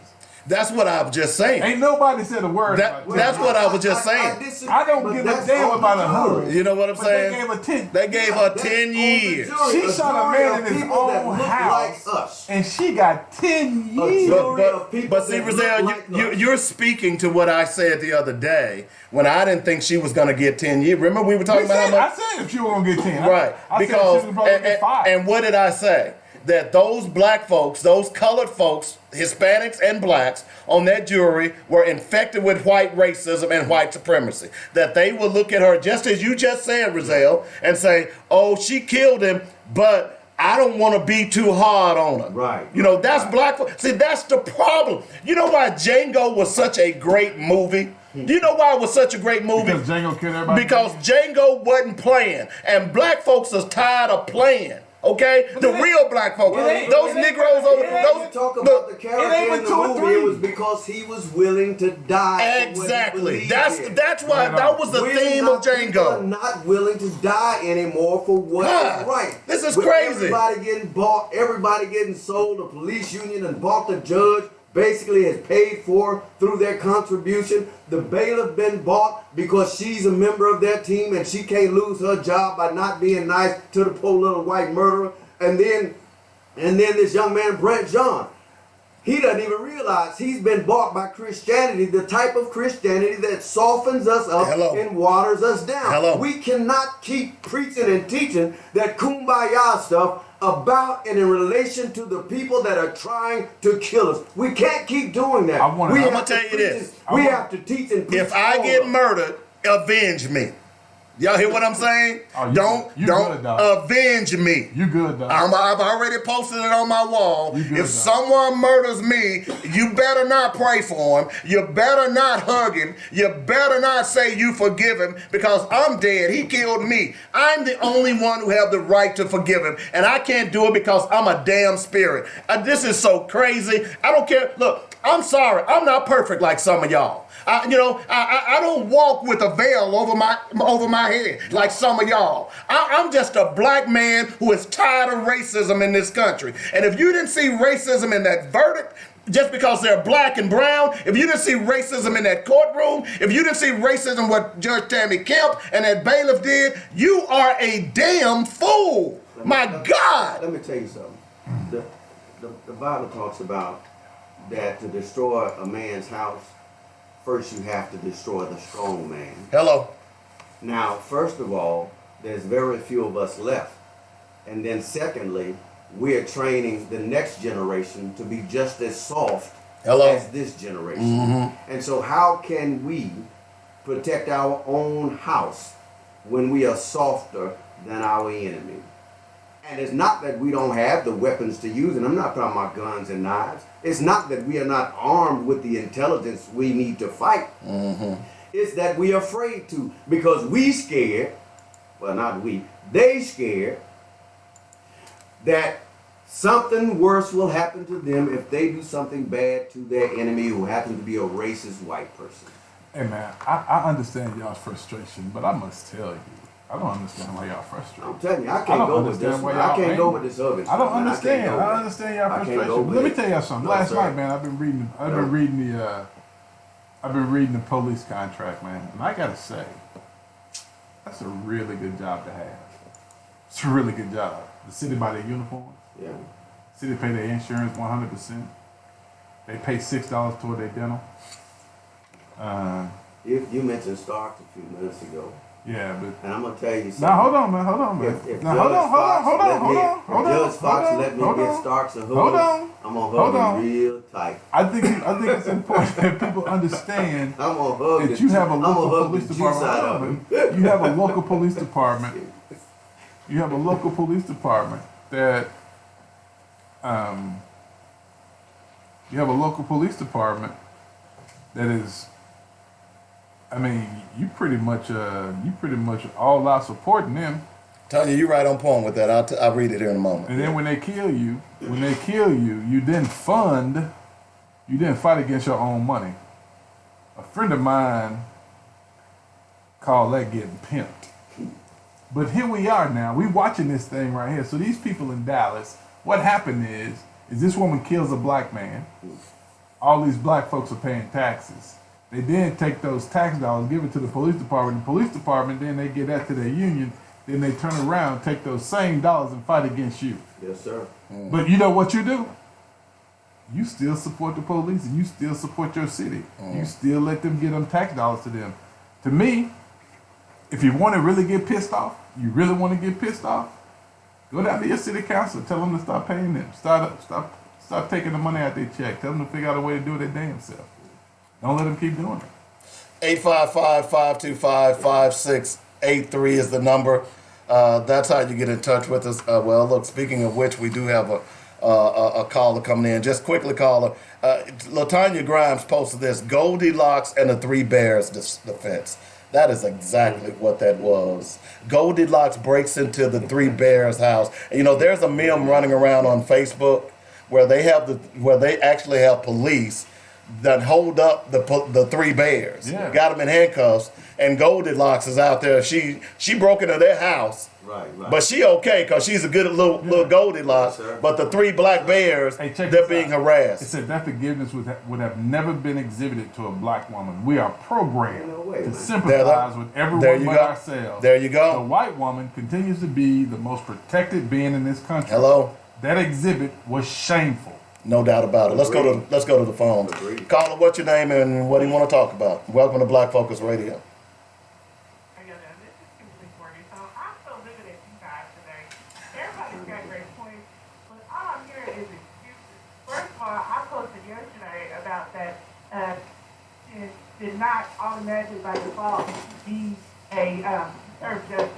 That's what I was just saying. Ain't nobody said a word about that. That's what I was just saying. I don't give a damn about a hood. You know what I'm saying? They gave her 10 years. She shot a man in his own house, and she got 10 years. But see, Rizal, you're speaking to what I said the other day when I didn't think she was going to get 10 years. Remember we were talking about how much? I said if she was going to get 10. Right. Because, and what did I say? That those black folks, those colored folks, Hispanics and blacks on that jury were infected with white racism and white supremacy. That they will look at her, just as you just said, Rizal, and say, oh, she killed him, but I don't want to be too hard on her. Right. You know, that's black folks. See, that's the problem. You know why Django was such a great movie? Do you know why it was such a great movie? Because Django killed everybody? Because Django wasn't playing, and black folks is tired of playing. Okay, the real black folks, those Negroes over those. Talk about the character in the movie. It was because he was willing to die. Exactly. That's why that was the theme of Django. Are not willing to die anymore for what is right. This is crazy. Everybody getting bought. Everybody getting sold. The police union and bought the judge. Basically has paid for through their contribution. The bailiff been bought because she's a member of their team and she can't lose her job by not being nice to the poor little white murderer. And then this young man, Brent John, he doesn't even realize he's been bought by Christianity, the type of Christianity that softens us up and waters us down. We cannot keep preaching and teaching that kumbaya stuff about and in relation to the people that are trying to kill us. We can't keep doing that. I'm going to tell you this. We have to teach and preach. If I get murdered, avenge me. Y'all hear what I'm saying? Don't avenge me. You good, dog. I've already posted it on my wall. If someone murders me, you better not pray for him. You better not hug him. You better not say you forgive him because I'm dead. He killed me. I'm the only one who have the right to forgive him. And I can't do it because I'm a damn spirit. This is so crazy. I don't care. Look, I'm sorry. I'm not perfect like some of y'all. I don't walk with a veil over my head like some of y'all. I'm just a black man who is tired of racism in this country. And if you didn't see racism in that verdict, just because they're black and brown, if you didn't see racism in that courtroom, if you didn't see racism what Judge Tammy Kemp and that bailiff did, you are a damn fool. My God. Let me tell you something. The Bible talks about that to destroy a man's house, first you have to destroy the strong man. Hello. Now, first of all, there's very few of us left. And then secondly, we're training the next generation to be just as soft as this generation. Mm-hmm. And so how can we protect our own house when we are softer than our enemy? And it's not that we don't have the weapons to use, and I'm not talking about guns and knives. It's not that we are not armed with the intelligence we need to fight. It's that we are afraid to, because we scared, well, not we, they scared that something worse will happen to them if they do something bad to their enemy who happens to be a racist white person. Hey man, I understand y'all's frustration, but I must tell you, I don't understand why y'all frustrated. I'm telling you, I can't go with this one. I can't go with this other stuff. I don't understand. I understand y'all frustration. Let me tell y'all something. Last night, man, I've been reading the police contract, man, and I gotta say, that's a really good job to have. It's a really good job. The city buy their uniforms. Yeah. City pay their insurance 100%. They pay $6 toward their dental. You mentioned Starks a few minutes ago. Yeah, but and I'm gonna tell you something. Now hold on, man. If Judge Fox let me get Starks a hood, I'm gonna hug him real tight. I think it's important that people understand I'm gonna hug that you have a local police department. You have a local police department. You have a local police department that you have a local police department that is. I mean, you pretty much all out supporting them. Tanya, you're right on point with that. I'll read it here in a moment. And then when they kill you, you didn't fight against your own money. A friend of mine called that getting pimped. But here we are now. We watching this thing right here. So these people in Dallas, what happened is this woman kills a black man. All these black folks are paying taxes. They then take those tax dollars, give it to the police department. The police department, then they give that to their union. Then they turn around, take those same dollars and fight against you. Yes, sir. But you know what you do? You still support the police and you still support your city. You still let them get them tax dollars to them. To me, if you want to really get pissed off, go down to your city council, tell them to stop paying them. Stop taking the money out their check. Tell them to figure out a way to do it their damn self. Don't let them keep doing it. 855-525-5683 is the number. That's how you get in touch with us. Well, look, speaking of which, we do have a caller coming in. Just quickly, caller. LaTanya Grimes posted this, Goldilocks and the Three Bears defense. That is exactly what that was. Goldilocks breaks into the Three Bears house. And, you know, there's a meme running around on Facebook where they actually have police that hold up the Three Bears. Yeah. Got them in handcuffs, and Goldilocks is out there. She broke into their house. Right. But she okay because she's a good little Goldilocks. Yes, but the three black bears, they're being harassed. It said that forgiveness would have never been exhibited to a black woman. We are programmed to sympathize with everyone but ourselves. There you go. The white woman continues to be the most protected being in this country. Hello. That exhibit was shameful. No doubt about it. Let's go to the phones. Caller, what's your name and what do you want to talk about? Welcome to Black Focus Radio. I posted yesterday about that it did not automatically by default be a serve justice.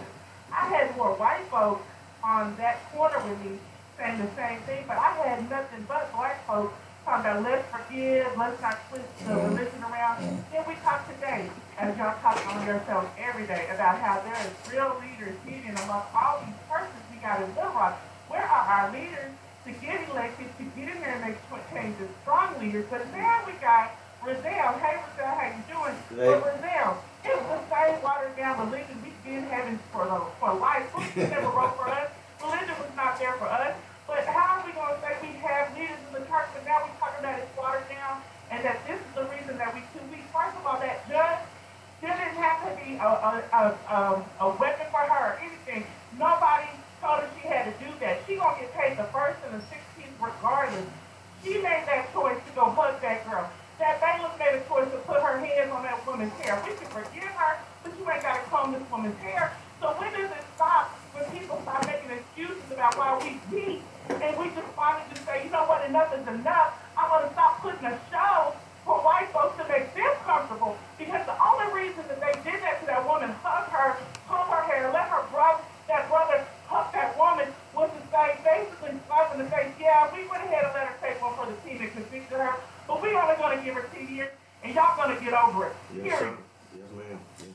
I had more white folks on that corner with me saying the same thing, but I had nothing but black folks talking about let's forgive, let's not twist the religion around. Then we talk today, as y'all talk on yourselves every day, about how there is real leaders needed among all these persons we got in Little Rock. Where are our leaders to get elected, to get in there and make changes, strong leaders? But now we got Rizal. Hey, Rizal, how you doing? But Rizal, it was the same watered down religion we've been having for life. Religion never wrote for us. Religion was not there for us. But how are we going to say we have leaders in the church, but now we're talking about it's watered down, and that this is the reason that we 2 weeks. First of all, that judge didn't have to be a weapon for her or anything. Nobody told her she had to do that. She gonna get paid the 1st and the 16th regardless. She made that choice to go hug that girl. That bailiff made a choice to put her hands on that woman's hair. We can forgive her, but you ain't gotta comb this woman's hair. So when does it stop when people start making excuses about why we beat and we just finally just say, you know what, enough is enough. I want to stop putting a show for white folks to make them comfortable, because the only reason that they did that to that woman, hug her, comb her hair, let her that brother hug that woman, was to 2016 and convicted her, but we only going to give her 10 years, and y'all going to get over it. Yes, sir. Period. Yes, ma'am. Yes,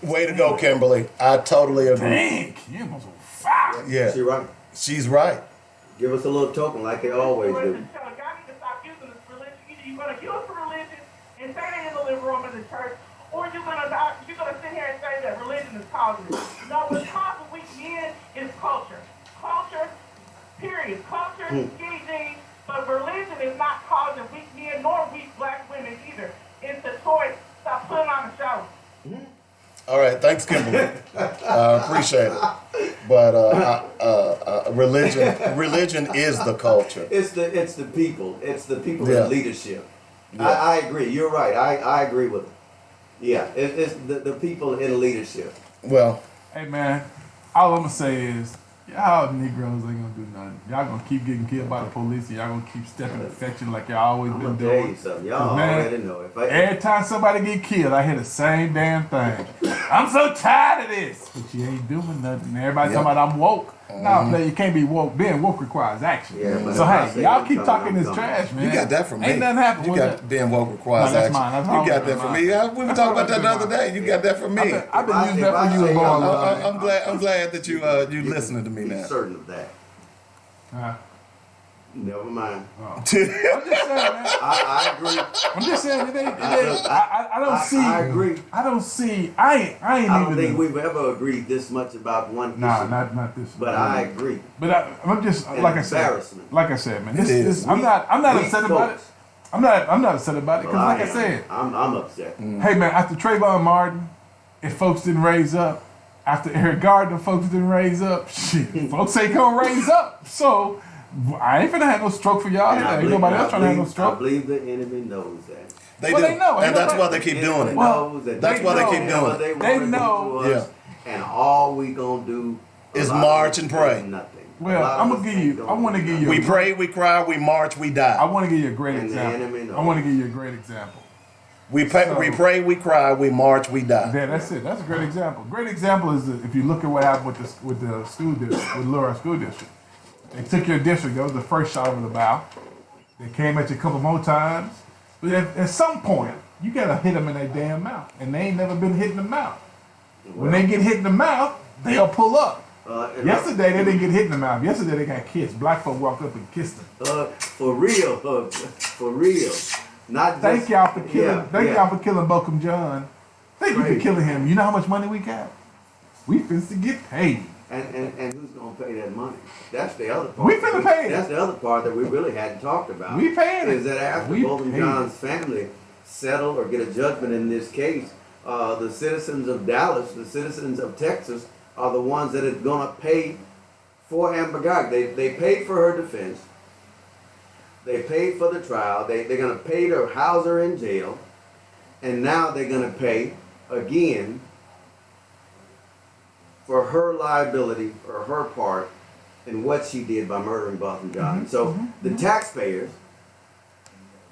ma'am. Way to go, Kimberly. I totally agree. Dang, Kim was on fire. Yeah, She right. she's right. Give us a little token like they always do. Y'all need to stop using this religion. Either you're going to use the religion and say they in the living room of the church, or you're going to sit here and say that religion is causing it. No, what's causing weak men is culture. Culture, period. Culture, skinny jeans, but religion is not causing weak men nor weak black women either. It's a choice. Stop putting on a show. All right, thanks, Kimberly. Appreciate it. But religion is the culture. It's the people. It's the people Yeah. in leadership. Yeah. I agree. You're right. I agree with it. Yeah, it's the people in leadership. Well, Hey man, all I'm gonna say is y'all Negroes ain't gonna do nothing. Y'all gonna keep getting killed by the police, and y'all gonna keep stepping infection like y'all always I'm been gonna tell doing. you something. Y'all Man, already know. Every time somebody get killed, I hear the same damn thing. I'm so tired of this, but you ain't doing nothing. Everybody talking about I'm woke. No, you can't be woke. Being woke requires action. Yeah, but so if I hey, say y'all I'm keep coming, talking I'm this coming. trash, man. you got that from me. Ain't nothing happened. You with got that. being woke requires No, that's action. mine. That's You always got that been from mine. me. We were talking about that the other day. You got that from me. I've been using that If I for you say a long I'm- time. I'm glad that you listening to me Be now. certain of that. Never mind. I'm just saying, man. I agree. I'm just saying, it ain't. I don't see. I agree. I don't see. I ain't I don't even. think we've ever agreed this much about one issue. Nah, not this. But I agree. But I'm just An like I said. embarrassment. Like I said, man. It is. This, I'm not Weak upset about it. folks. I'm not upset about it because, Well, like I am. said, I'm upset. hey man, after Trayvon Martin, if folks didn't raise up, after Eric Gardner, folks didn't raise up. Shit, folks ain't gonna raise up. So I ain't finna have no stroke for y'all. And I Ain't believe- nobody else I trying to have no believe- I stroke. believe the enemy knows that. They Well, do, they know. and Ain't that's nobody- why they keep doing it. Knows that That's they why they know keep doing what it. They, They wanna know. do to us, and all we gonna do Is a lot march of and us pray. do Nothing. Well, A lot of I'm us gonna give ain't you. gonna I want to do give you. We pray, we cry, we march, we I die. want to give you a great And the example. enemy knows. I want to give you a great example. We pray, we cry, we march, we die. Yeah, that's it. That's a great example. Great example is if you look at what happened with the school district, with Laura School District. They took your district. That was the first shot over the bow. They came at you a couple more times. But at some point, you got to hit them in their damn mouth. And they ain't never been hit in the mouth. When they get hit in the mouth, they'll pull up. Yesterday, they didn't get hit in the mouth. Yesterday, they got kissed. Black folk walked up and kissed them. For real, for real. Not just, Thank y'all for killing. Yeah, Thank yeah. y'all for killing Bokum John. Thank you for killing him. You know how much money we got? We finna to get paid. And who's gonna pay that money? That's the other part. We finna pay it. That's the other part that we really hadn't talked about. We paying it. Is that after We Bolton paid John's family settle or get a judgment in this case, the citizens of Dallas, the citizens of Texas, are the ones that are gonna pay for Amber Guyger. They paid for her defense. They paid for the trial. They're gonna pay to house her in jail, and now they're gonna pay again for her liability or her part in what she did by murdering Bolton John. So the taxpayers,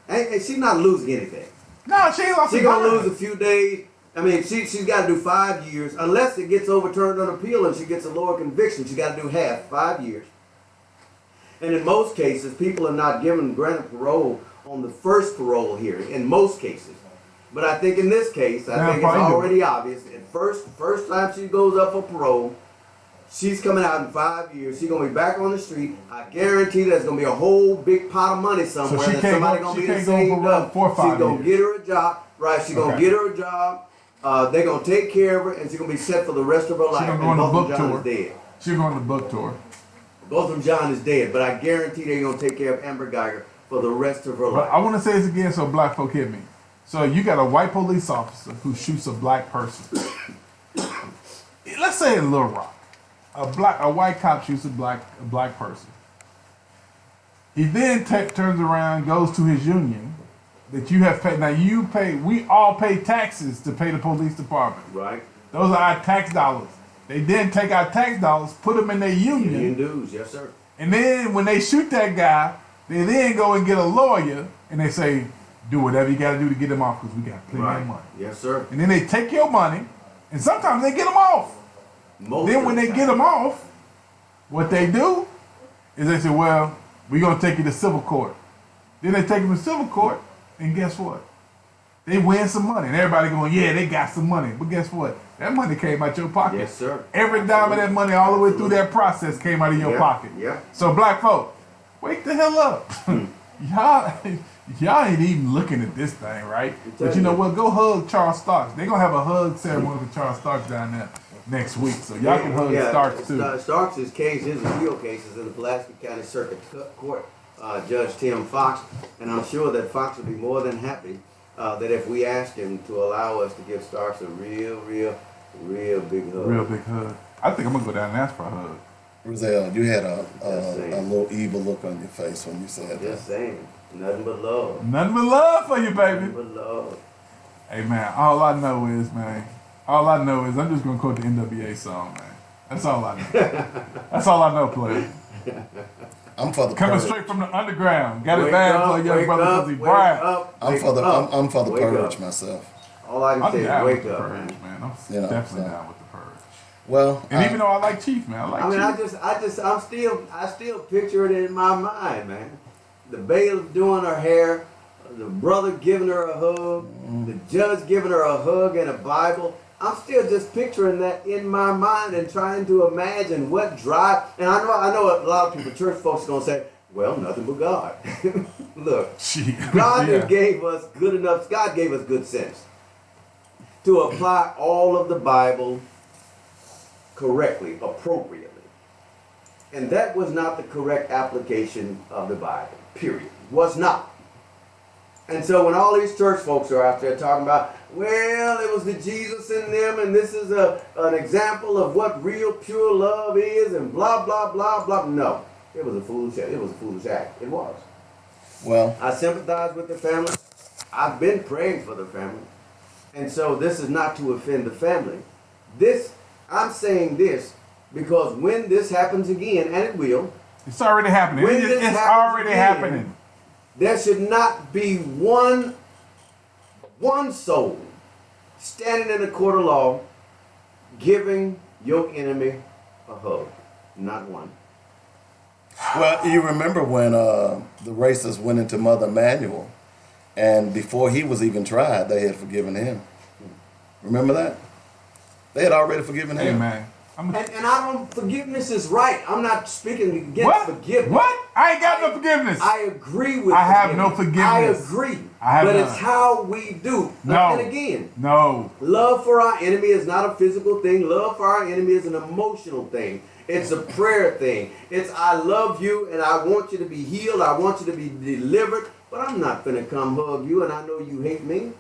and she's not losing anything. No, she ain't lost She's a gonna dime. lose a few days. I mean, she's got to do 5 years, unless it gets overturned on appeal and she gets a lower conviction. She got to do half, 5 years. And in most cases, people are not given granted parole on the first parole hearing. In most cases, but I think in this case, I think it's already obvious. At first time she goes up for parole, she's coming out in 5 years. She's gonna be back on the street. I guarantee there's gonna be a whole big pot of money somewhere that somebody's gonna be saved up. She's gonna get her a job, right? She's gonna get her a job. They're gonna take care of her, and she's gonna be set for the rest of her life. She's gonna go on the book John tour. is dead. She's going on the book tour. Botham John is dead, but I guarantee they're gonna take care of Amber Guyger for the rest of her But life. I want to say this again so black folk hear me. So you got a white police officer who shoots a black person. Let's say in Little Rock, a white cop shoots a black person. He then turns around, goes to his union that you have paid. Now we all pay taxes to pay the police department. Right. Those are our tax dollars. They then take our tax dollars, put them in their Union dues, yes sir. and then when they shoot that guy, they then go and get a lawyer and they say, do whatever you got to do to get him off because we got plenty of money. Yes sir. And then they take your money and sometimes they get them off. Then when they get them off, what they do is they say, well, we're going to take you to civil court. Then they take him to civil court, and guess what? They win some money. And everybody going, yeah, they got some money. But guess what? That money came out your pocket. Yes, sir. Every dime of that money all the way through that process came out of your pocket. Yeah. So black folk, wake the hell up. Y'all ain't even looking at this thing, right? But you know what? Go hug Charles Starks. They're going to have a hug ceremony for Charles Starks down there next week. So y'all can hug Starks too. Starks' case, his appeal case is in the Pulaski County Circuit Court. Judge Tim Fox, and I'm sure that Fox would be more than happy that if we asked him to allow us to give Starks a real big hug. Real big hug. I think I'm going to go down and ask for a hug. Roselle, you had a little evil look on your face when you said that. Just saying. Nothing but love. Nothing but love for you, baby. Nothing but love. Hey, man, all I know is I'm just going to quote the NWA song, man. That's all I know. That's all I know, player. I'm for the Coming purge. straight from the underground. Got it bad for a young brother because he bright. I'm for the purge myself. All I can say is wake up, man. I'm definitely down with the purge. Well, and even though I like Chief, man, I still picture it in my mind, man. The bailiff doing her hair, the brother giving her a hug, the judge giving her a hug and a Bible. I'm still just picturing that in my mind and trying to imagine what drive. And I know a lot of people, church folks, are gonna say, "Well, nothing but God." Look, God gave us good enough. God gave us good sense to apply all of the Bible correctly, appropriately, and that was not the correct application of the Bible. Period. Was not. And so when all these church folks are out there talking about, well, it was the Jesus in them, and this is an example of what real pure love is, and blah blah blah blah. No, it was a foolish act. It was. Well, I sympathize with the family. I've been praying for the family, and so this is not to offend the family. I'm saying this because when this happens again, and it will. It's already happening. It's already happening. There should not be one soul standing in a court of law giving your enemy a hug. Not one. Well, you remember when the racists went into Mother Emanuel, and before he was even tried, they had forgiven him. Remember that? They had already forgiven him. Amen. And forgiveness is right. I'm not speaking against forgiveness. What? I ain't got no forgiveness. I agree with I have no forgiveness. I agree. But it's how we do. No. And again, no. Love for our enemy is not a physical thing. Love for our enemy is an emotional thing. It's a prayer thing. It's I love you and I want you to be healed. I want you to be delivered. But I'm not finna come hug you and I know you hate me.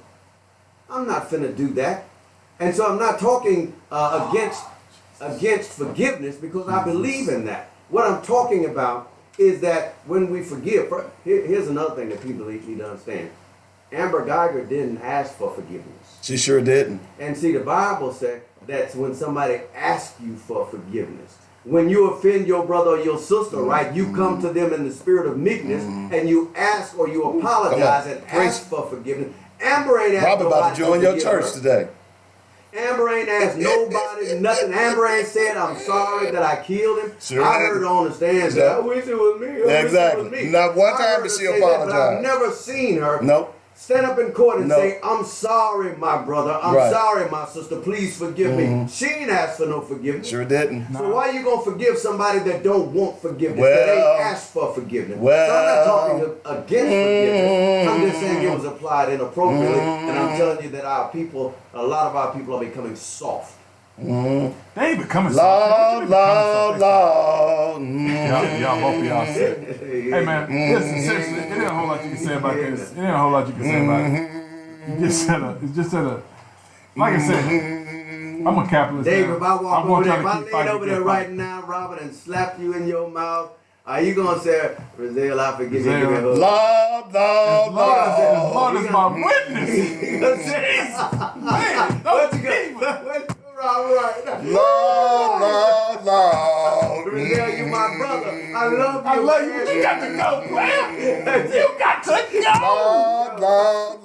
I'm not finna do that. And so I'm not talking against forgiveness because I believe in that. What I'm talking about is that when we forgive, here's another thing that people need to understand. Amber Guyger didn't ask for forgiveness. She sure didn't. And see, the Bible said that's when somebody asks you for forgiveness. When you offend your brother or your sister, right, you come to them in the spirit of meekness and you ask or you apologize and ask for forgiveness. Amber ain't asked Rob about to join your church today. Amber ain't asked nobody nothing. Amber ain't said, I'm sorry that I killed him. Sure I heard her on the stand say, I wish it was me. Exactly. Not one time did she apologize. I've never seen her stand up in court and say, I'm sorry, my brother. I'm sorry, my sister. Please forgive me. She ain't asked for no forgiveness. Sure didn't. So why you going to forgive somebody that don't want forgiveness? That ain't asked for forgiveness. So I'm not talking against forgiveness. I'm just saying it was applied inappropriately. And I'm telling you that a lot of our people are becoming soft. They ain't becoming soft. Lord. Y'all, both of y'all sick. Hey man, listen, seriously, it ain't a whole lot you can say about this. It ain't a whole lot you can say about it. It's just at a, like I said, I'm a capitalist. Dave, if I walk over there, if I laid over there right now, Robert, and slap you in your mouth, are you going to say, Brazil, I forgive you? Lord. Lord is my witness. Man, what you got? Lord. Brazil, you my brother. I love you. I love you. You got to go, man. You got to go.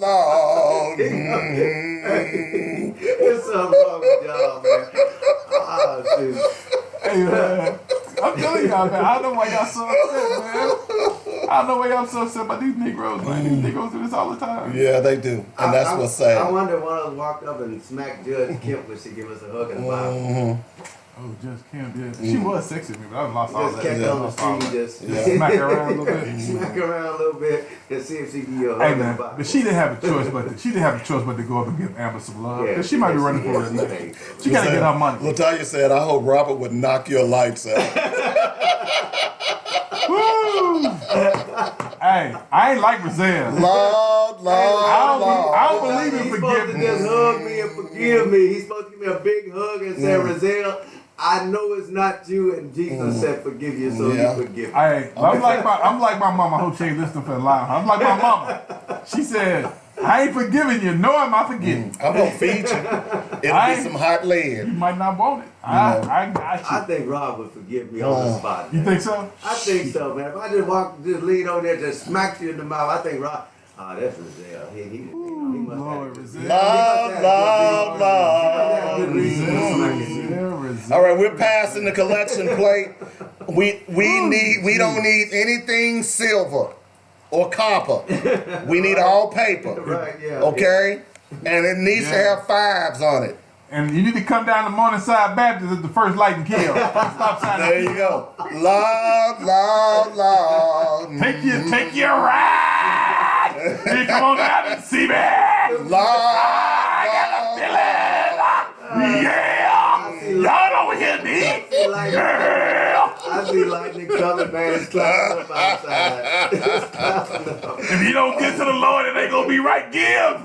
Lord. It's something wrong with y'all, man. Oh, dude. Hey, man. I'm telling y'all, man. I don't know why y'all so upset, man. don't know why y'all so upset about these Negroes, man. These Negroes do this all the time. Yeah, they do. And that's what's sad. I wonder if one of us walked up and smacked Judge Kemp when she give us a hug and a Bible. Oh, Judge Kemp, yeah. She was sexy with me, but I lost all Just that. kept on the street, just smack her around a little bit. Smack her around a little bit and see if she can give you a hug Hey and a man, Bible. but she didn't have a choice but to go up and give Amber some love. Because she might be running for her neck. She gotta get her money. Latoya said, I hope Robert would knock your lights out. Woo! Hey, I ain't like Brazil. Lord. I don't believe in He's supposed to just hug me and forgive me. He's supposed to give me a big hug and say, Rizal, I know it's not you, and Jesus said forgive you, so you forgive me. Hey, I'm like my mama. I hope she ain't listening for a lie. I'm like my mama. She said, I ain't forgiving you, nor am I forgetting. I'm going to feed you. It'll be some hot lead. You might not want it. I got you. I think Rob would forgive me on the spot. You think so? I think so, man. If I just lean on there, just smack you in the mouth, I think Rob, that's Rizal. He must Lord, All right, we're passing the collection plate. We don't need anything silver or copper. We need all paper. Right, yeah. Okay? And it needs to have 5s on it. And you need to come down to Morningside Baptist at the first light and kill. Stop sign. There you go. Lord. Take your ride. You come on down and see me. I got a feeling. Yeah. Y'all over here, D. I see lightning coming, man. It's climbing up outside. If you don't get to the Lord, it ain't gonna be right. Give.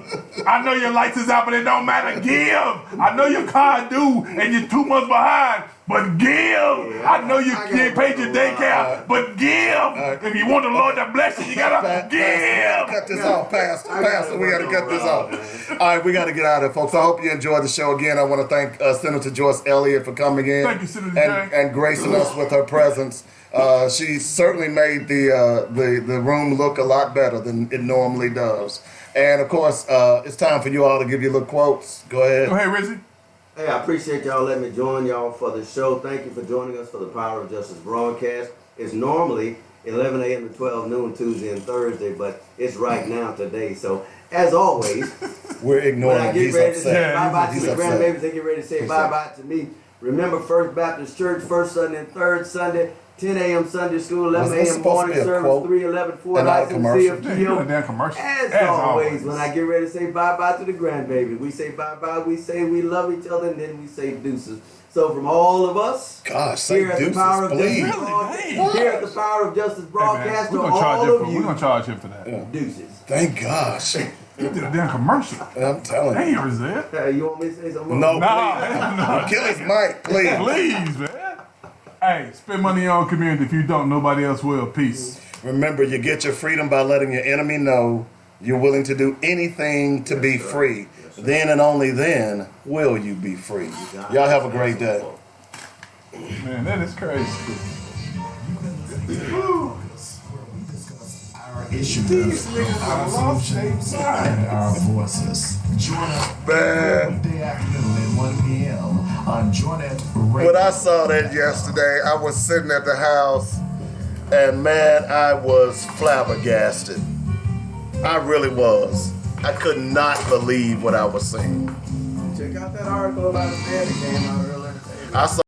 I know your lights is out, but it don't matter. Give. I know your car due and you're 2 months behind, but give. I know you can't pay your daycare, but give. If you want the Lord to bless you, you gotta give. Cut this off, Pastor. We gotta cut this off. All right, we gotta get out of here, folks. I hope you enjoyed the show again. I want to thank Senator Joyce Elliott for coming in. Thank you, Senator and gracing us with her presence. She certainly made the room look a lot better than it normally does. And of course, it's time for you all to give your little quotes. Go ahead. Go ahead, Rizzy. Hey, I appreciate y'all letting me join y'all for the show. Thank you for joining us for the Power of Justice broadcast. It's normally 11 a.m. to 12 noon Tuesday and Thursday, but it's right now today. So, as always, we're ignoring when I get he's ready upset. to say bye-bye to the upset. grandbabies, they get ready to say bye-bye to me. Remember First Baptist Church, first Sunday and third Sunday, 10 a.m. Sunday school, 11 a.m. morning service, 311 Fort Hudson, commercial. As always, when I get ready to say bye-bye to the grandbaby, we say bye-bye, we say we love each other, and then we say deuces. So from all of us, here at the Power of Justice broadcast, to all of you, we're going to charge him for that. Deuces. Thank gosh. You did a damn commercial. I'm telling you. Hey, Rizal. You want me to say something? No, please. Kill his mic, please. Please, man. Hey, spend money on community. If you don't, nobody else will. Peace. Remember, you get your freedom by letting your enemy know you're willing to do anything to be free. Then and only then will you be free. Y'all have a great day. Man, that is crazy. Our issues, our solutions, and our voices. Join us Wednesday afternoon at 1 p.m. on Joinet Radio. When I saw that yesterday, I was sitting at the house, and man, I was flabbergasted. I really was. I could not believe what I was seeing. Check out that article about a man that came out earlier. I saw